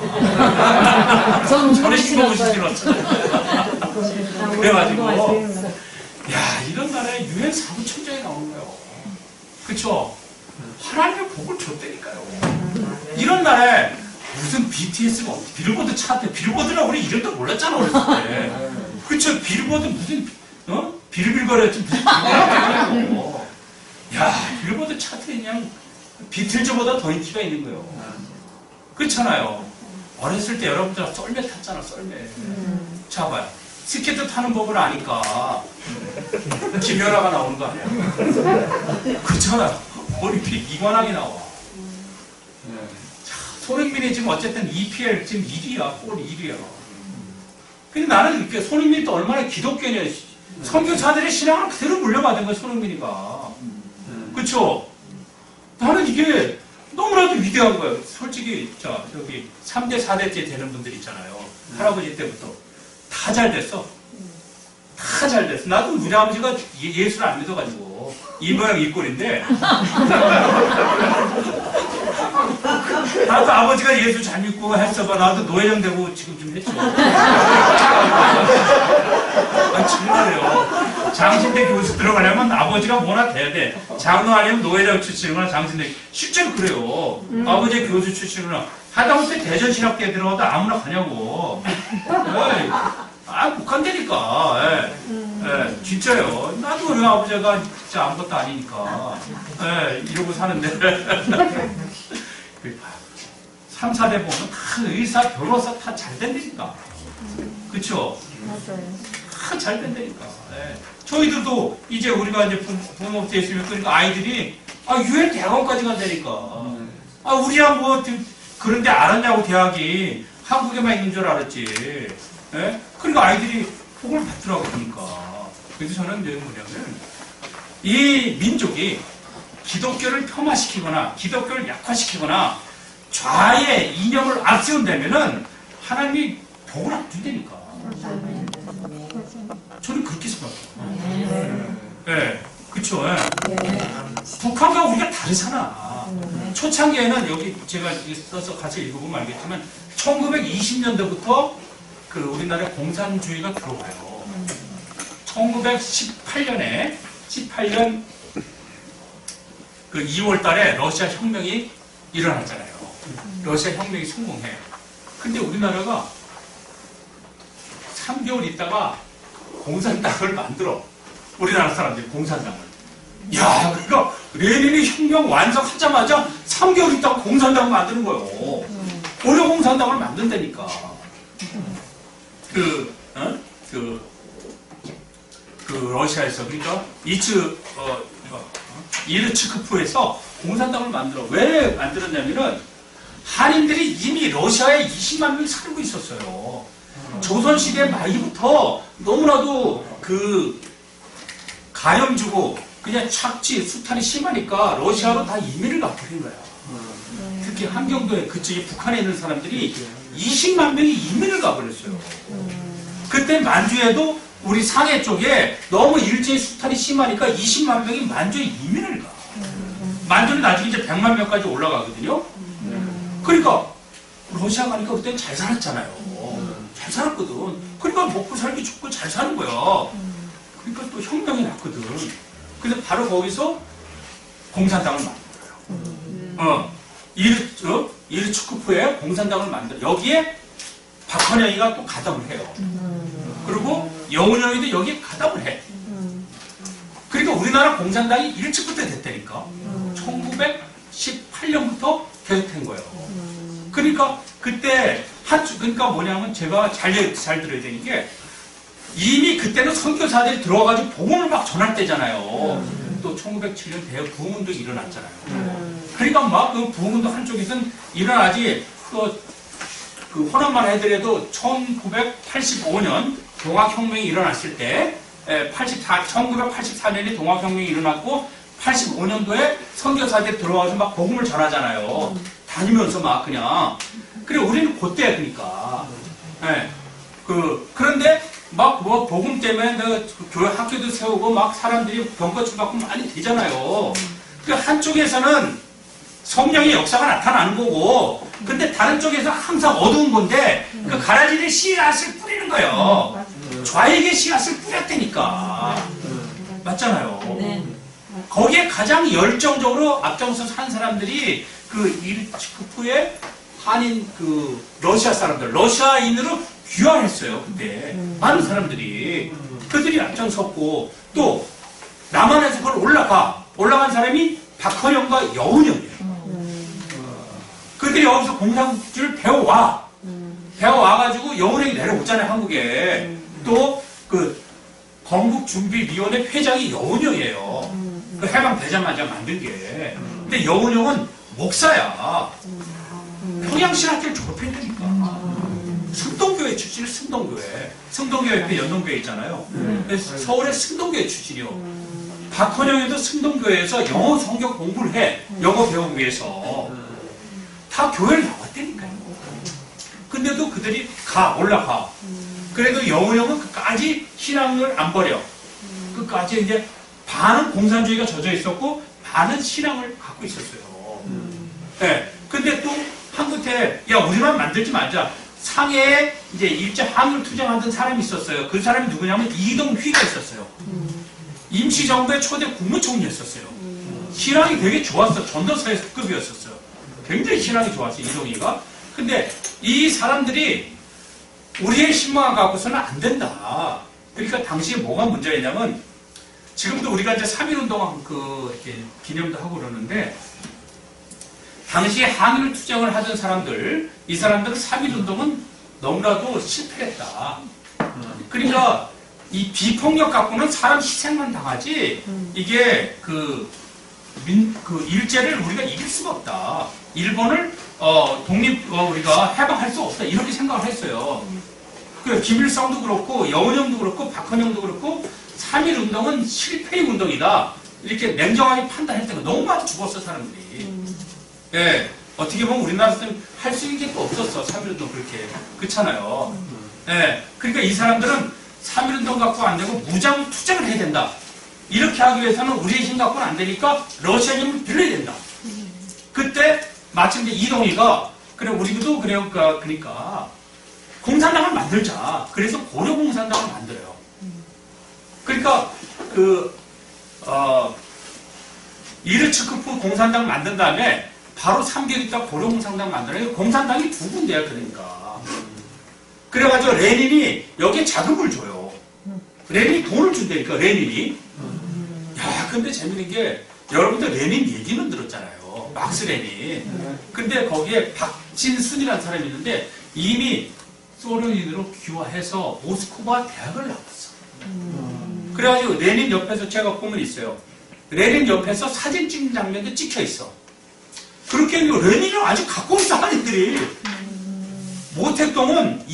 저는 흰 고무신 신었어요. 그래가지고, 야, 이런 나라에 유엔 사무총장이 나오는 거예요. 그쵸? 하나님의 복을 줬다니까요. 이런 나라에 무슨 BTS가 빌보드 차트, 빌보드라고 우리 이름도 몰랐잖아, 어렸을 때. 그쵸? 빌보드 무슨, 비르빌거렸지, 무슨 빌보드. 야, 빌보드 차트에 그냥 비틀즈보다 더 인기가 있는 거예요. 그렇잖아요. 어렸을 때 여러분들 썰매 탔잖아, 썰매. 자, 봐요. 스케이트 타는 법을 아니까 김연아가 나오는 거 아니야? 그렇잖아요. 머리핀 이관왕이 나와. 자, 손흥민이 지금 어쨌든 EPL 지금 1위야, 골 1위야. 근데 나는 이렇게 손흥민이 또 얼마나 기독교냐. 선교사들의 신앙을 그대로 물려받은 거야, 손흥민이가. 그쵸? 나는 이게 너무나도 위대한 거예요. 솔직히, 여기 3대, 4대째 되는 분들 있잖아요. 할아버지 때부터. 다 잘 됐어. 다 잘 됐어. 나도 우리 아버지가 예수를 안 믿어가지고. 이 모양 이 꼴인데. 나도 아버지가 예수 잘 믿고 했어봐. 나도 노예장 되고 지금 좀 했죠. 정말요. 장신대 교수 들어가려면 아버지가 뭐나 돼야 돼. 장로 아니면 노예장 출신이거나 장신대. 실제로 그래요. 아버지 교수 출신이거나. 하다못해 대전신학교에 들어가도 아무나 가냐고. 북한대니까. 진짜요. 나도 우리 아버지가 진짜 아무것도 아니니까. 이러고 사는데. 3, 4대 보면 다 의사, 변호사 다 잘 된다니까. 그쵸? 맞아요. 다 잘 된다니까. 저희들도 이제 우리가 이제 부모부터 있으면 그러니까 아이들이, 유엔 대학원까지 간다니까. 우리야 뭐, 그런데 알았냐고, 대학이. 한국에만 있는 줄 알았지. 그러니까 아이들이 복을 받더라고, 그러니까. 그래서 저는 이제 뭐냐면, 이 민족이 기독교를 폄하시키거나, 기독교를 약화시키거나, 좌의 이념을 앞세운다면은, 하나님이 복을 안 준다니까. 저는 그렇게 생각해요. 그쵸. 북한과 우리가 다르잖아. 초창기에는 여기 제가 써서 같이 읽어보면 알겠지만, 1920년대부터 우리나라에 공산주의가 들어와요. 1918년 2월 달에 러시아 혁명이 일어났잖아요. 러시아 혁명이 성공해. 근데 우리나라가 3개월 있다가 공산당을 만들어. 우리나라 사람들이 공산당을. 야, 그러니까 레닌이 혁명 완성하자마자 3개월 있다가 공산당을 만드는 거예요. 고려 공산당을 만든다니까. 러시아에서, 그러니까, 이르츠크프에서 공산당을 만들어. 왜 만들었냐면은 한인들이 이미 러시아에 20만 명이 살고 있었어요. 조선시대 말기부터 너무나도 그 가염 주고 그냥 착취, 수탈이 심하니까 러시아로 다 이민을 가버린 거야. 특히 함경도에 그쪽에 북한에 있는 사람들이 20만 명이 이민을 가버렸어요. 그때 만주에도 우리 상해 쪽에 너무 일제히 수탈이 심하니까 20만 명이 만주에 이민을 가. 만주는 나중에 이제 100만 명까지 올라가거든요. 그러니까 러시아 가니까 그때 잘 살았잖아요. 잘 살았거든. 그러니까 먹고 살기 좋고 잘 사는 거야. 그러니까 또 혁명이 났거든. 그래서 바로 거기서 공산당을 만들어요. 이르츠크프에 공산당을 만들어. 여기에 박헌영이가 또 가담을 해요. 그리고 여운형이도 여기에 가담을 해. 그러니까 우리나라 공산당이 이르츠크프 때 됐다니까. 1918년부터 계속된 거예요. 그러니까 그때 그러니까 뭐냐면 제가 잘 들어야 되는 게 이미 그때는 선교사들이 들어와가지고 복음을 막 전할 때잖아요. 또 1907년 대학 부흥운동이 일어났잖아요. 그러니까 막 그 부흥운동 한쪽에서는 일어나지 그 호남만 해더라도 1985년 동학혁명이 일어났을 때 1984년에 동학혁명이 일어났고 85년도에 선교사들이 들어와서 막 복음을 전하잖아요. 다니면서 막 그냥. 그래 우리는 그때야 그러니까. 그런데 막 뭐 복음 때문에 교회 학교도 세우고 막 사람들이 병거치 받고 많이 되잖아요. 그 한쪽에서는 성령의 역사가 나타나는 거고, 근데 다른 쪽에서 항상 어두운 건데 그 가라지에 씨앗을 뿌리는 거예요. 좌에게 씨앗을 뿌렸다니까. 맞잖아요. 네. 거기에 가장 열정적으로 앞장서 산 사람들이 그 이르츠크프의 한인 그 러시아 사람들, 러시아인으로 귀화했어요. 그때 많은 사람들이 그들이 앞장섰고 또 남한에서 그걸 올라간 사람이 박헌영과 여운형이에요. 그들이 여기서 공산주의를 배워와가지고 여운형이 내려오잖아요, 한국에. 또 그 건국준비위원회 회장이 여운형이에요. 그 해방되자마자 만든 게. 근데 여운형은 목사야. 평양신학교를 졸업했다니까. 승동교회 출신이 승동교회. 승동교회 옆에 연동교회 있잖아요. 서울의 승동교회 출신이요. 박헌영에도 승동교회에서 영어 성경 공부를 해. 영어 배우기 위해서. 다 교회를 나왔다니까요. 근데도 그들이 올라가. 그래도 여운형은 끝까지 신앙을 안 버려. 끝까지 이제 반은 공산주의가 젖어 있었고, 반은 신앙을 갖고 있었어요. 네. 근데 또 한 끝에, 야, 우리만 만들지 말자. 상해에 이제 일제 항일 투쟁하던 사람이 있었어요. 그 사람이 누구냐면 이동휘가 있었어요. 임시정부의 초대 국무총리였었어요. 신앙이 되게 좋았어. 전도사급이었었어요. 굉장히 신앙이 좋았어요. 이동휘가. 근데 이 사람들이 우리의 신망을 갖고서는 안 된다. 그러니까 당시에 뭐가 문제였냐면 지금도 우리가 이제 3.1운동 이렇게 기념도 하고 그러는데 당시에 항일 투쟁을 하던 사람들, 이 사람들은 3.1운동은 너무나도 실패했다. 그러니까 이 비폭력 갖고는 사람 희생만 당하지 이게 일제를 우리가 이길 수가 없다. 일본을 우리가 해방할 수 없다. 이렇게 생각을 했어요. 그 김일성도 그렇고 여운형도 그렇고 박헌영도 그렇고 3.1운동은 실패의 운동이다. 이렇게 냉정하게 판단했던 거. 너무 많이 죽었어 사람들이. 예, 어떻게 보면 우리나라에서는 할 수 있는 게 없었어. 3.1운동 그렇게. 그렇잖아요. 예, 그러니까 이 사람들은 3.1운동 갖고 안 되고 무장 투쟁을 해야 된다. 이렇게 하기 위해서는 우리의 힘 갖고는 안 되니까 러시아 힘을 빌려야 된다. 그때 마침 이제 이동희가 그래 우리도 그래요. 그러니까 공산당을 만들자. 그래서 고려공산당을 만들어요. 그러니까 이르츠크프 공산당 만든 다음에 바로 3개월 있다 고려공산당 만들어요. 공산당이 두 군데야 그러니까. 그래가지고 레닌이 여기에 자금을 줘요. 레닌이 돈을 준다니까 레닌이. 야 근데 재밌는 게 여러분들 레닌 얘기는 들었잖아요. 막스 레닌. 근데 거기에 박진순이라는 사람이 있는데 이미 소련인으로 귀화해서 모스크바 대학을 나왔어. 그래가지고 레닌 옆에서 제가 보면 있어요. 레닌 옆에서 사진 찍는 장면도 찍혀 있어. 그렇게 레닌을 아주 갖고 있어, 한인들이. 모택동은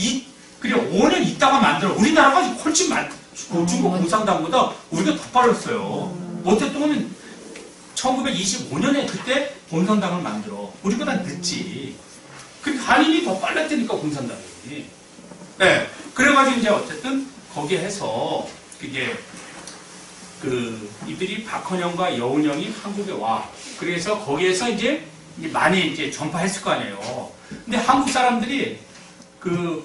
그래 5년 있다가 만들어. 우리나라가 훨씬 중국 공산당보다 우리가 더 빨랐어요. 모택동은 1925년에 그때 공산당을 만들어. 우리보다 늦지. 그러니까 한인이 더 빨랐다니까, 공산당이. 네. 그래가지고 이제 어쨌든 거기에 해서 그게 이들이 박헌영과 여운형이 한국에 와. 그래서 거기에서 이제 많이 이제 전파했을 거 아니에요. 근데 한국 사람들이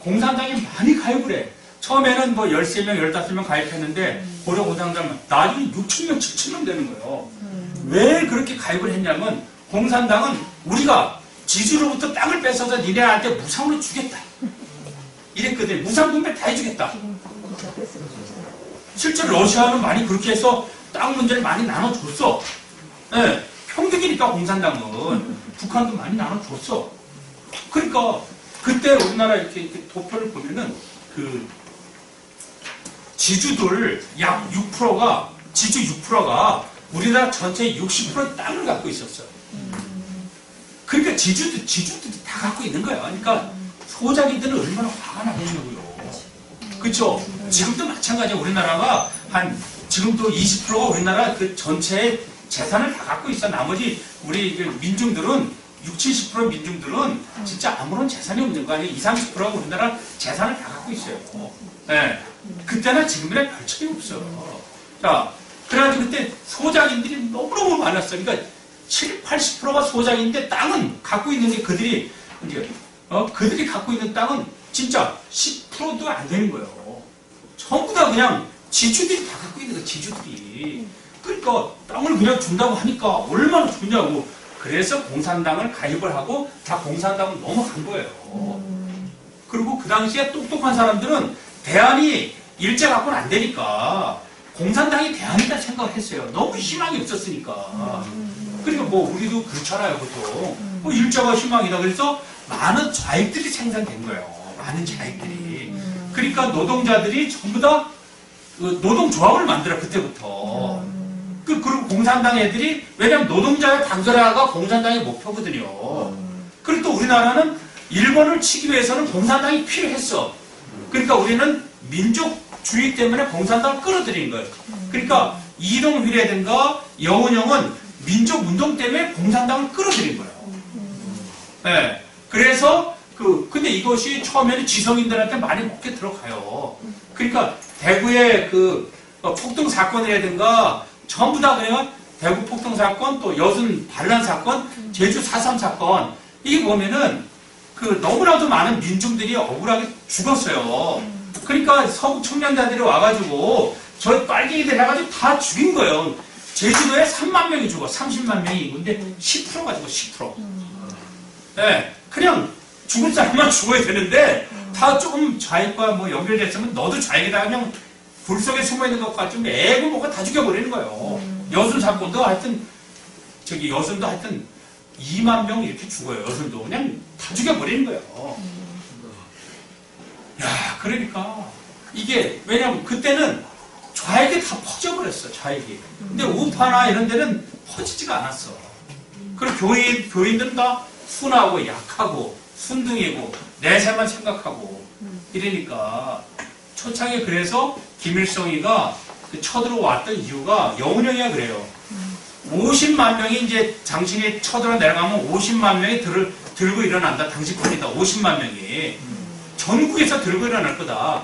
공산당에 많이 가입을 해. 처음에는 뭐 13명, 15명 가입했는데, 고려 공산당 나중에 6,000명, 7,000명 되는 거예요. 왜 그렇게 가입을 했냐면, 공산당은 우리가 지주로부터 땅을 뺏어서 니네한테 무상으로 주겠다. 이랬거든. 무상 분배 다 해주겠다. 실제로 러시아는 많이 그렇게 해서 땅 문제를 많이 나눠줬어. 네, 평등이니까 공산당은. 북한도 많이 나눠줬어. 그러니까 그때 우리나라 이렇게 도표를 보면은 지주들 약 6%가 지주 6%가 우리나라 전체의 60%의 땅을 갖고 있었어요. 그러니까 지주들이 다 갖고 있는 거야. 그러니까 소작이들은 얼마나 화가 나겠냐고요. 그렇죠? 지금도 마찬가지야. 우리나라가 지금도 20%가 우리나라 그 전체의 재산을 다 갖고 있어. 나머지 우리 민중들은 60, 70% 민중들은 진짜 아무런 재산이 없는 거 아니에요. 20, 30%가 우리나라 재산을 다 갖고 있어요. 네. 그때나 지금이나 별 차이 없어요. 자, 그래가지고 그때 소작인들이 너무너무 많았어요. 그러니까 7, 80%가 소작인데 땅은 갖고 있는 게 그들이 갖고 있는 땅은 진짜 10%도 안 되는 거예요. 전부 다 그냥 지주들이 다 갖고 있는 거예요. 지주들이. 그러니까 땅을 그냥 준다고 하니까 얼마나 좋냐고. 그래서 공산당을 가입을 하고 다 공산당을 넘어간 거예요. 그리고 그 당시에 똑똑한 사람들은 대안이 일제 갖고는 안 되니까 공산당이 대안이다 생각을 했어요. 너무 희망이 없었으니까. 그러니까 뭐 우리도 그렇잖아요, 보통. 뭐 일제가 희망이다. 그래서 많은 좌익들이 생산된 거예요. 많은 좌익들이. 그러니까 노동자들이 전부 다 노동조합을 만들어, 그때부터. 그리고 공산당 애들이, 왜냐면 노동자의 단결화가 공산당의 목표거든요. 그리고 또 우리나라는 일본을 치기 위해서는 공산당이 필요했어. 그러니까 우리는 민족주의 때문에 공산당을 끌어들인 거예요. 그러니까 이동휘라든가 여운형은 민족운동 때문에 공산당을 끌어들인 거예요. 네. 그래서 근데 이것이 처음에는 지성인들한테 많이 먹게 들어가요. 그러니까 대구의 폭동 사건이라든가 전부 다 그래요. 대구 폭동 사건, 또 여순 반란 사건, 제주 4.3 사건. 이게 보면은 너무나도 많은 민중들이 억울하게 죽었어요. 그러니까 서구 청년자들이 와가지고 저 빨갱이들 해가지고 다 죽인 거예요. 제주도에 3만 명이 죽어. 30만 명이. 근데 10%가 죽어. 10%. 네, 그냥 죽을 사람만 죽어야 되는데 다 조금 좌익과 뭐 연결됐으면 너도 좌익이다. 그냥 불 속에 숨어있는 것 같지만 애고 뭐가 다 죽여버리는 거예요. 여순 사건도 하여튼 여순도 하여튼 2만 명 이렇게 죽어요. 여순도 그냥 다 죽여버리는 거예요. 야, 그러니까 이게 왜냐면 그때는 좌익이 다 퍼져버렸어. 좌익이. 근데 우파나 이런 데는 퍼지지가 않았어. 그리고 교인들은 다 순하고 약하고 순둥이고 내세만 생각하고 이러니까 초창에 그래서 김일성이가 쳐들어왔던 이유가 여운형이야 그래요. 50만 명이 이제 당신이 쳐들어 내려가면 50만 명이 들고 일어난다. 당신 편이다. 50만 명이 전국에서 들고 일어날 거다.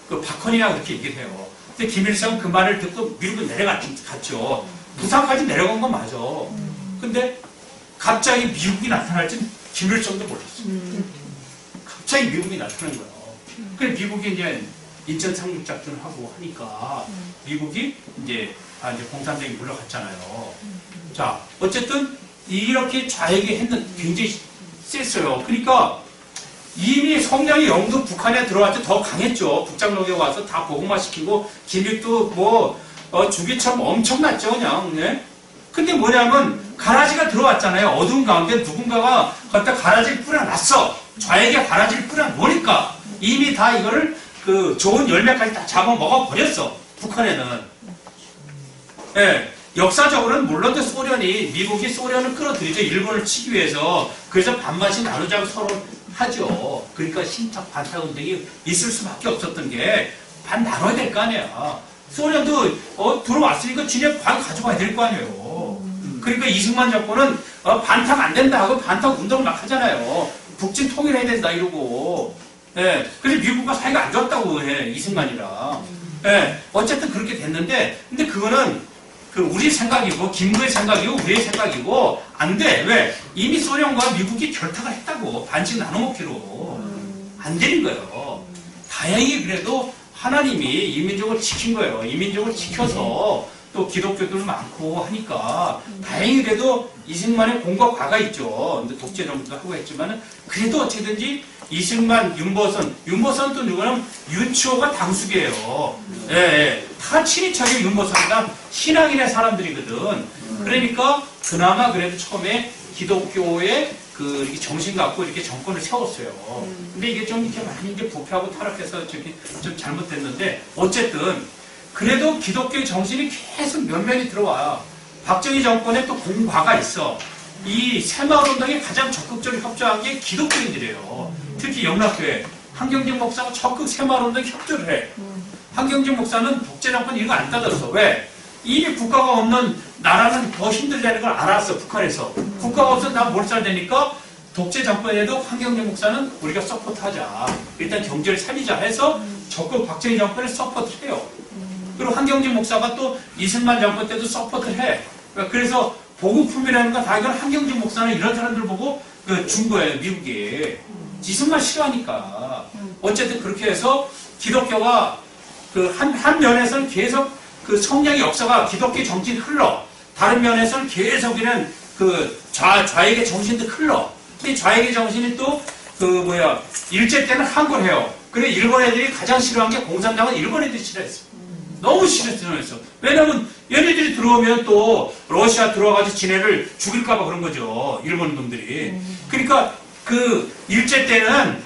박헌희가 그렇게 얘기를 해요. 근데 김일성은 그 말을 듣고 미국에 내려갔죠. 부산까지 내려간 건 맞아. 근데 갑자기 미국이 나타날 줄 김일성도 몰랐어. 갑자기 미국이 나타난 거예요. 그래 미국이 이제 인천 상륙작전을 하고 하니까 미국이 이제 공산당이 물러갔잖아요. 자, 어쨌든 이렇게 좌익이 했는 굉장히 셌어요. 그러니까 이미 성량이 영도 북한에 들어갈 때 더 강했죠. 북장로에 와서 다 보고마시키고 기믹도 주기처럼 엄청났죠, 그냥. 네? 근데 뭐냐면 가라지가 들어왔잖아요. 어두운 가운데 누군가가 거기다 가라지를 뿌려놨어. 좌익에 가라지를 뿌려놓으니까 이미 다 이거를 좋은 열매까지 다 잡아먹어 버렸어. 북한에는. 예, 역사적으로는 물론 미국이 소련을 끌어들이죠. 일본을 치기 위해서. 그래서 반반씩 나누자고 서로 하죠. 그러니까 신탁 반탁 운동이 있을 수밖에 없었던 게 반 나눠야 될 거 아니야. 소련도 들어왔으니까 지네 반 가져가야 될 거 아니에요. 그러니까 이승만 정권은 반탁 안 된다 하고 반탁 운동을 막 하잖아요. 북진 통일해야 된다 이러고. 예, 그래서 미국과 사이가 안 좋았다고 해, 이승만이랑. 예, 어쨌든 그렇게 됐는데, 근데 그거는 우리 생각이고, 김구의 생각이고, 우리의 생각이고, 안 돼. 왜? 이미 소련과 미국이 결탁을 했다고. 반씩 나눠먹기로. 안 되는 거예요. 다행히 그래도 하나님이 이민족을 지킨 거예요. 이민족을 지켜서 또 기독교들 많고 하니까 다행히 그래도 이승만의 공과 과가 있죠. 근데 독재 정부도 하고 했지만은 그래도 어쨌든지 이승만, 윤보선 또 누구는 윤치호가 당숙이에요. 예, 예. 다 친인척이 윤보선이 다 신앙인의 사람들이거든. 그러니까 그나마 그래도 처음에 기독교의 이렇게 정신 갖고 이렇게 정권을 세웠어요. 근데 이게 좀 이렇게 많이 이제 부패하고 타락해서 저기 좀 잘못됐는데 어쨌든 그래도 기독교의 정신이 계속 면면이 들어와. 박정희 정권에 또 공과가 있어. 이 새마을운동에 가장 적극적으로 협조한 게 기독교인들이에요. 특히 영락교회. 한경직 목사가 적극 새마을운동에 협조를 해. 한경직 목사는 독재정권 이거 안 따졌어. 왜? 이미 국가가 없는 나라는 더 힘들다는 걸 알았어. 북한에서. 국가가 없어서 나 몰살되니까 독재정권에도 한경직 목사는 우리가 서포트하자. 일단 경제를 살리자 해서 적극 박정희 정권을 서포트해요. 그리고 한경직 목사가 또 이승만 정권 때도 서포트를 해. 그래서 보급품이라는 건 다 이건 한경직 목사는 이런 사람들 보고 준 거예요, 미국이. 이승만 싫어하니까. 어쨌든 그렇게 해서 기독교가 한 면에서는 계속 성장의 역사가 기독교 정신이 흘러. 다른 면에서는 계속 그냥 좌익의 정신도 흘러. 이 좌익의 정신이 또 일제 때는 한걸 해요. 그래 일본 애들이 가장 싫어한 게 공산당은 일본 애들이 싫어했어. 너무 싫어했어. 왜냐면 얘네들이 들어오면 또 러시아 들어와가지고 지네를 죽일까봐 그런 거죠. 일본 놈들이. 그러니까 일제 때는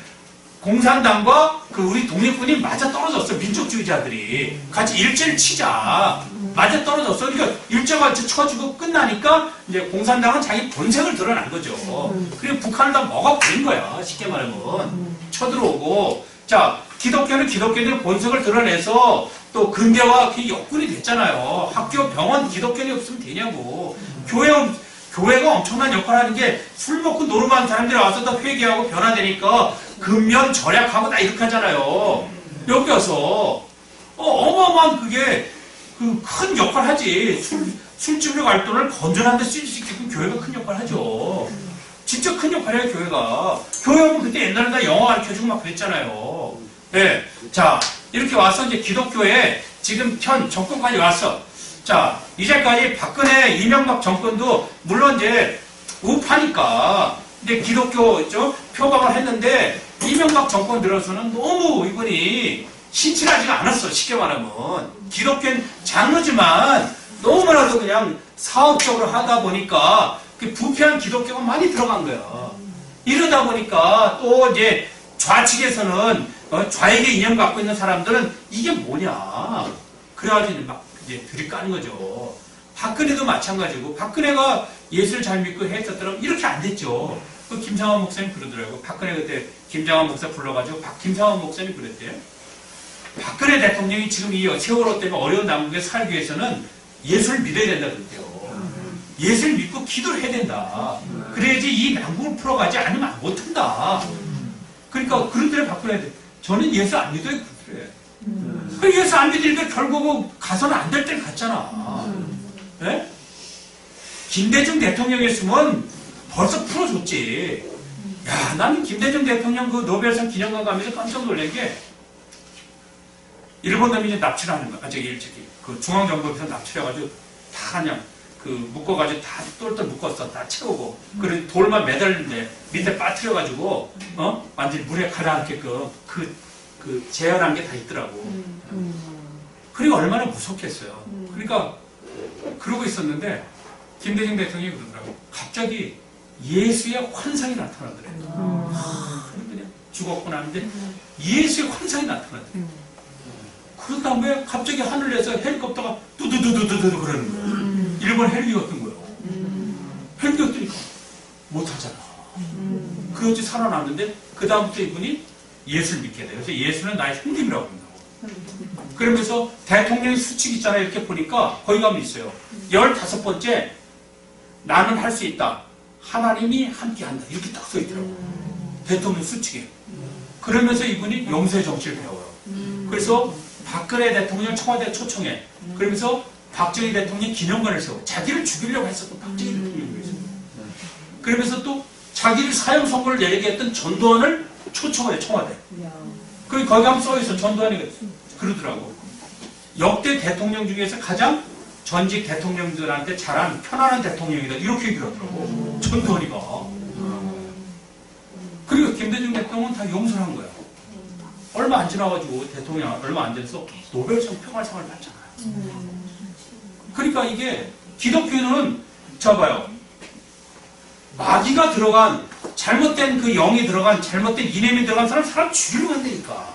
공산당과 우리 독립군이 맞아 떨어졌어. 민족주의자들이. 같이 일제를 치자. 맞아 떨어졌어. 그러니까 일제가 쳐주고 끝나니까 이제 공산당은 자기 본색을 드러난 거죠. 그리고 북한을 다 먹어버린 거야. 쉽게 말하면. 쳐들어오고. 자, 기독교는 기독교인의 본색을 드러내서 또 근대화 역군이 됐잖아요. 학교, 병원, 기독교인이 없으면 되냐고. 교회가 엄청난 역할을 하는 게 술 먹고 노름하는 사람들이 와서 다 회개하고 변화되니까 근면 절약하고 다 이렇게 하잖아요. 여기 와서 어마어마한 그게 큰 역할을 하지. 술집으로 갈 돈을 건전한 데 쓸 수 있게끔 교회가 큰 역할을 하죠. 진짜 큰 역할을 해요, 교회가. 교회하면 그때 옛날에 다 영어 가르쳐주고 막 그랬잖아요. 네. 자, 이렇게 와서 이제 기독교에 지금 현 정권까지 왔어. 자, 이제까지 박근혜, 이명박 정권도 물론 이제 우파니까 근데 기독교 표방을 했는데 이명박 정권 들어서는 너무 이분이 신실하지가 않았어. 쉽게 말하면 기독교는 장르지만 너무나도 그냥 사업적으로 하다 보니까 부패한 기독교가 많이 들어간 거야. 이러다 보니까 또 이제 좌측에서는 좌익의 이념 갖고 있는 사람들은 이게 뭐냐 그래가지고 막 이제 들이까는 거죠. 박근혜도 마찬가지고 박근혜가 예수를 잘 믿고 했었더라면 이렇게 안 됐죠. 김상환 목사님 그러더라고요. 박근혜 그때 김상환 목사 불러가지고 김상환 목사님 그랬대요. 박근혜 대통령이 지금 이 세월호 때문에 어려운 남국에 살기 위해서는 예수를 믿어야 된다 그랬대요. 예수를 믿고 기도를 해야 된다. 그래야지 이 남국을 풀어가지 않으면 못한다. 그러니까 그런데 박근혜 저는 예수 안 믿어요. 그래. 예수 안 믿으니까 결국은 가서는 안 될 때를 갔잖아. 네? 김대중 대통령이었으면 벌써 풀어줬지. 야, 나는 김대중 대통령 노벨상 기념관 가면서 깜짝 놀란 게 일본 놈이 이제 납치를 하는 거야. 중앙정부에서 납치해가지고 다 그냥 묶어가지고 다 똘똘 묶었어. 다 채우고. 그리고 돌만 매달린데 밑에 빠뜨려가지고 완전히 물에 가라앉게끔 재현한 게 다 있더라고. 그리고 얼마나 무섭겠어요. 그러니까 그러고 있었는데 김대중 대통령이 그러더라고. 갑자기 예수의 환상이 나타나더래요. 그냥 죽었고 나는데 예수의 환상이 나타나더래요. 그런 다음에 갑자기 하늘에서 헬리콥터가 두두두두두두 그러는 거예요. 일본 헬기였던 거예요. 헬기였더니까 못하잖아. 그러지 살아났는데 그 다음부터 이분이 예수를 믿게 돼요. 그래서 예수는 나의 형님이라고 한다고. 그러면서 대통령의 수칙 있잖아요. 이렇게 보니까 거기 가면 있어요. 15번째 나는 할 수 있다. 하나님이 함께한다. 이렇게 딱 써있더라고요. 대통령 수칙에. 그러면서 이분이 용서의 정치를 배워요. 그래서 박근혜 대통령 청와대 초청해. 그러면서 박정희 대통령 기념관을 세워. 자기를 죽이려고 했었던 박정희 대통령을 위해서. 그러면서 또 자기를 사형 선고를 내리게 했던 전두환을 초청을 해, 청와대. 거기 가면 써있어. 전두환이 그러더라고. 역대 대통령 중에서 가장 전직 대통령들한테 잘한 편안한 대통령이다. 이렇게 얘기를 하더라고. 전두환이가. 그리고 김대중 대통령은 다 용서를 한 거야. 얼마 안 지나가지고 대통령 얼마 안 지나서 노벨상 평화상을 받잖아요. 그러니까 이게 기독교는 자 봐요. 마귀가 들어간 잘못된 그 영이 들어간 잘못된 이념이 들어간 사람 죽이려고 한다니까.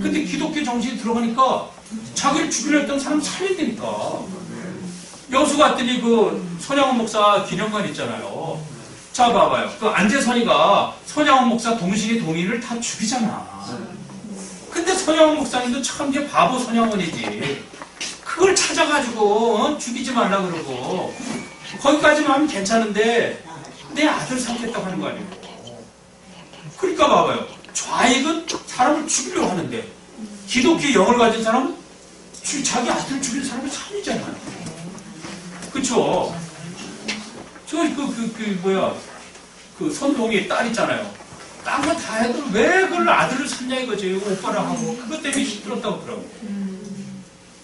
근데 기독교 정신이 들어가니까 자기를 죽이려 했던 사람 살린다니까. 여수 갔더니 그 손양원 목사 기념관 있잖아요. 자 봐봐요. 그 안재선이가 손양원 목사 동식이 동인을 다 죽이잖아. 근데 손양원 목사님도 참 이제 바보 손양원이지. 그걸 찾아가지고 죽이지 말라 그러고 거기까지만 하면 괜찮은데 내 아들 삼겠다고 하는 거 아니에요. 그러니까 봐봐요. 좌익은 사람을 죽이려고 하는데 기독교 영을 가진 사람은 자기 아들을 죽이는 사람을 살리잖아요. 그쵸? 그 손동이 딸 있잖아요. 딴 거 다 해도 왜 그걸 아들을 살냐 이거지. 오빠랑 하고. 그것 때문에 힘들었다고 그러더라고.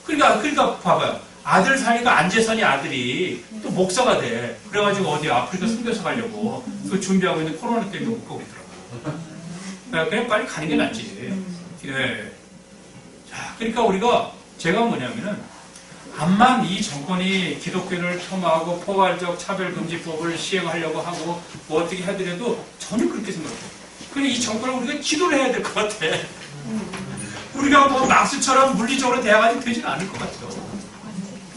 그러니까 봐봐요. 아들 사이가 안재선이 아들이 또 목사가 돼. 그래가지고 어디 아프리카 선교사 가려고 그 준비하고 있는 코로나 때문에 못 가고 있더라고요. 그냥 빨리 가는 게 낫지. 예. 자, 그러니까 우리가 제가 뭐냐면은 암만 이 정권이 기독교를 폄하하고 포괄적 차별금지법을 시행하려고 하고 뭐 어떻게 하더라도 전혀 그렇게 생각해요. 그냥 이 정권을 우리가 기도를 해야 될 것 같아. 우리가 뭐 낙수처럼 물리적으로 대항하지 되지는 않을 것 같아요.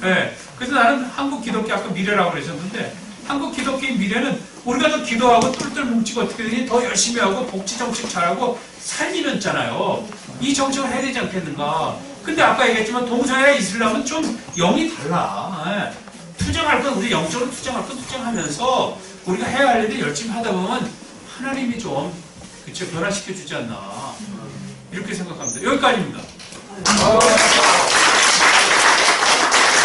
네. 그래서 나는 한국 기독교 아까 미래라고 그러셨는데 한국 기독교의 미래는 우리가 더 기도하고 똘똘 뭉치고 어떻게 되니 더 열심히 하고 복지 정책 잘하고 살리는 있잖아요. 이 정책을 해야 되지 않겠는가. 근데 아까 얘기했지만 동성애나 이슬람은 좀 영이 달라. 네. 투쟁할 건 우리 영적으로 투쟁할 건 투쟁하면서 우리가 해야 할 일을 열심히 하다 보면 하나님이 좀 그쵸 변화시켜 주지 않나 이렇게 생각합니다. 여기까지입니다.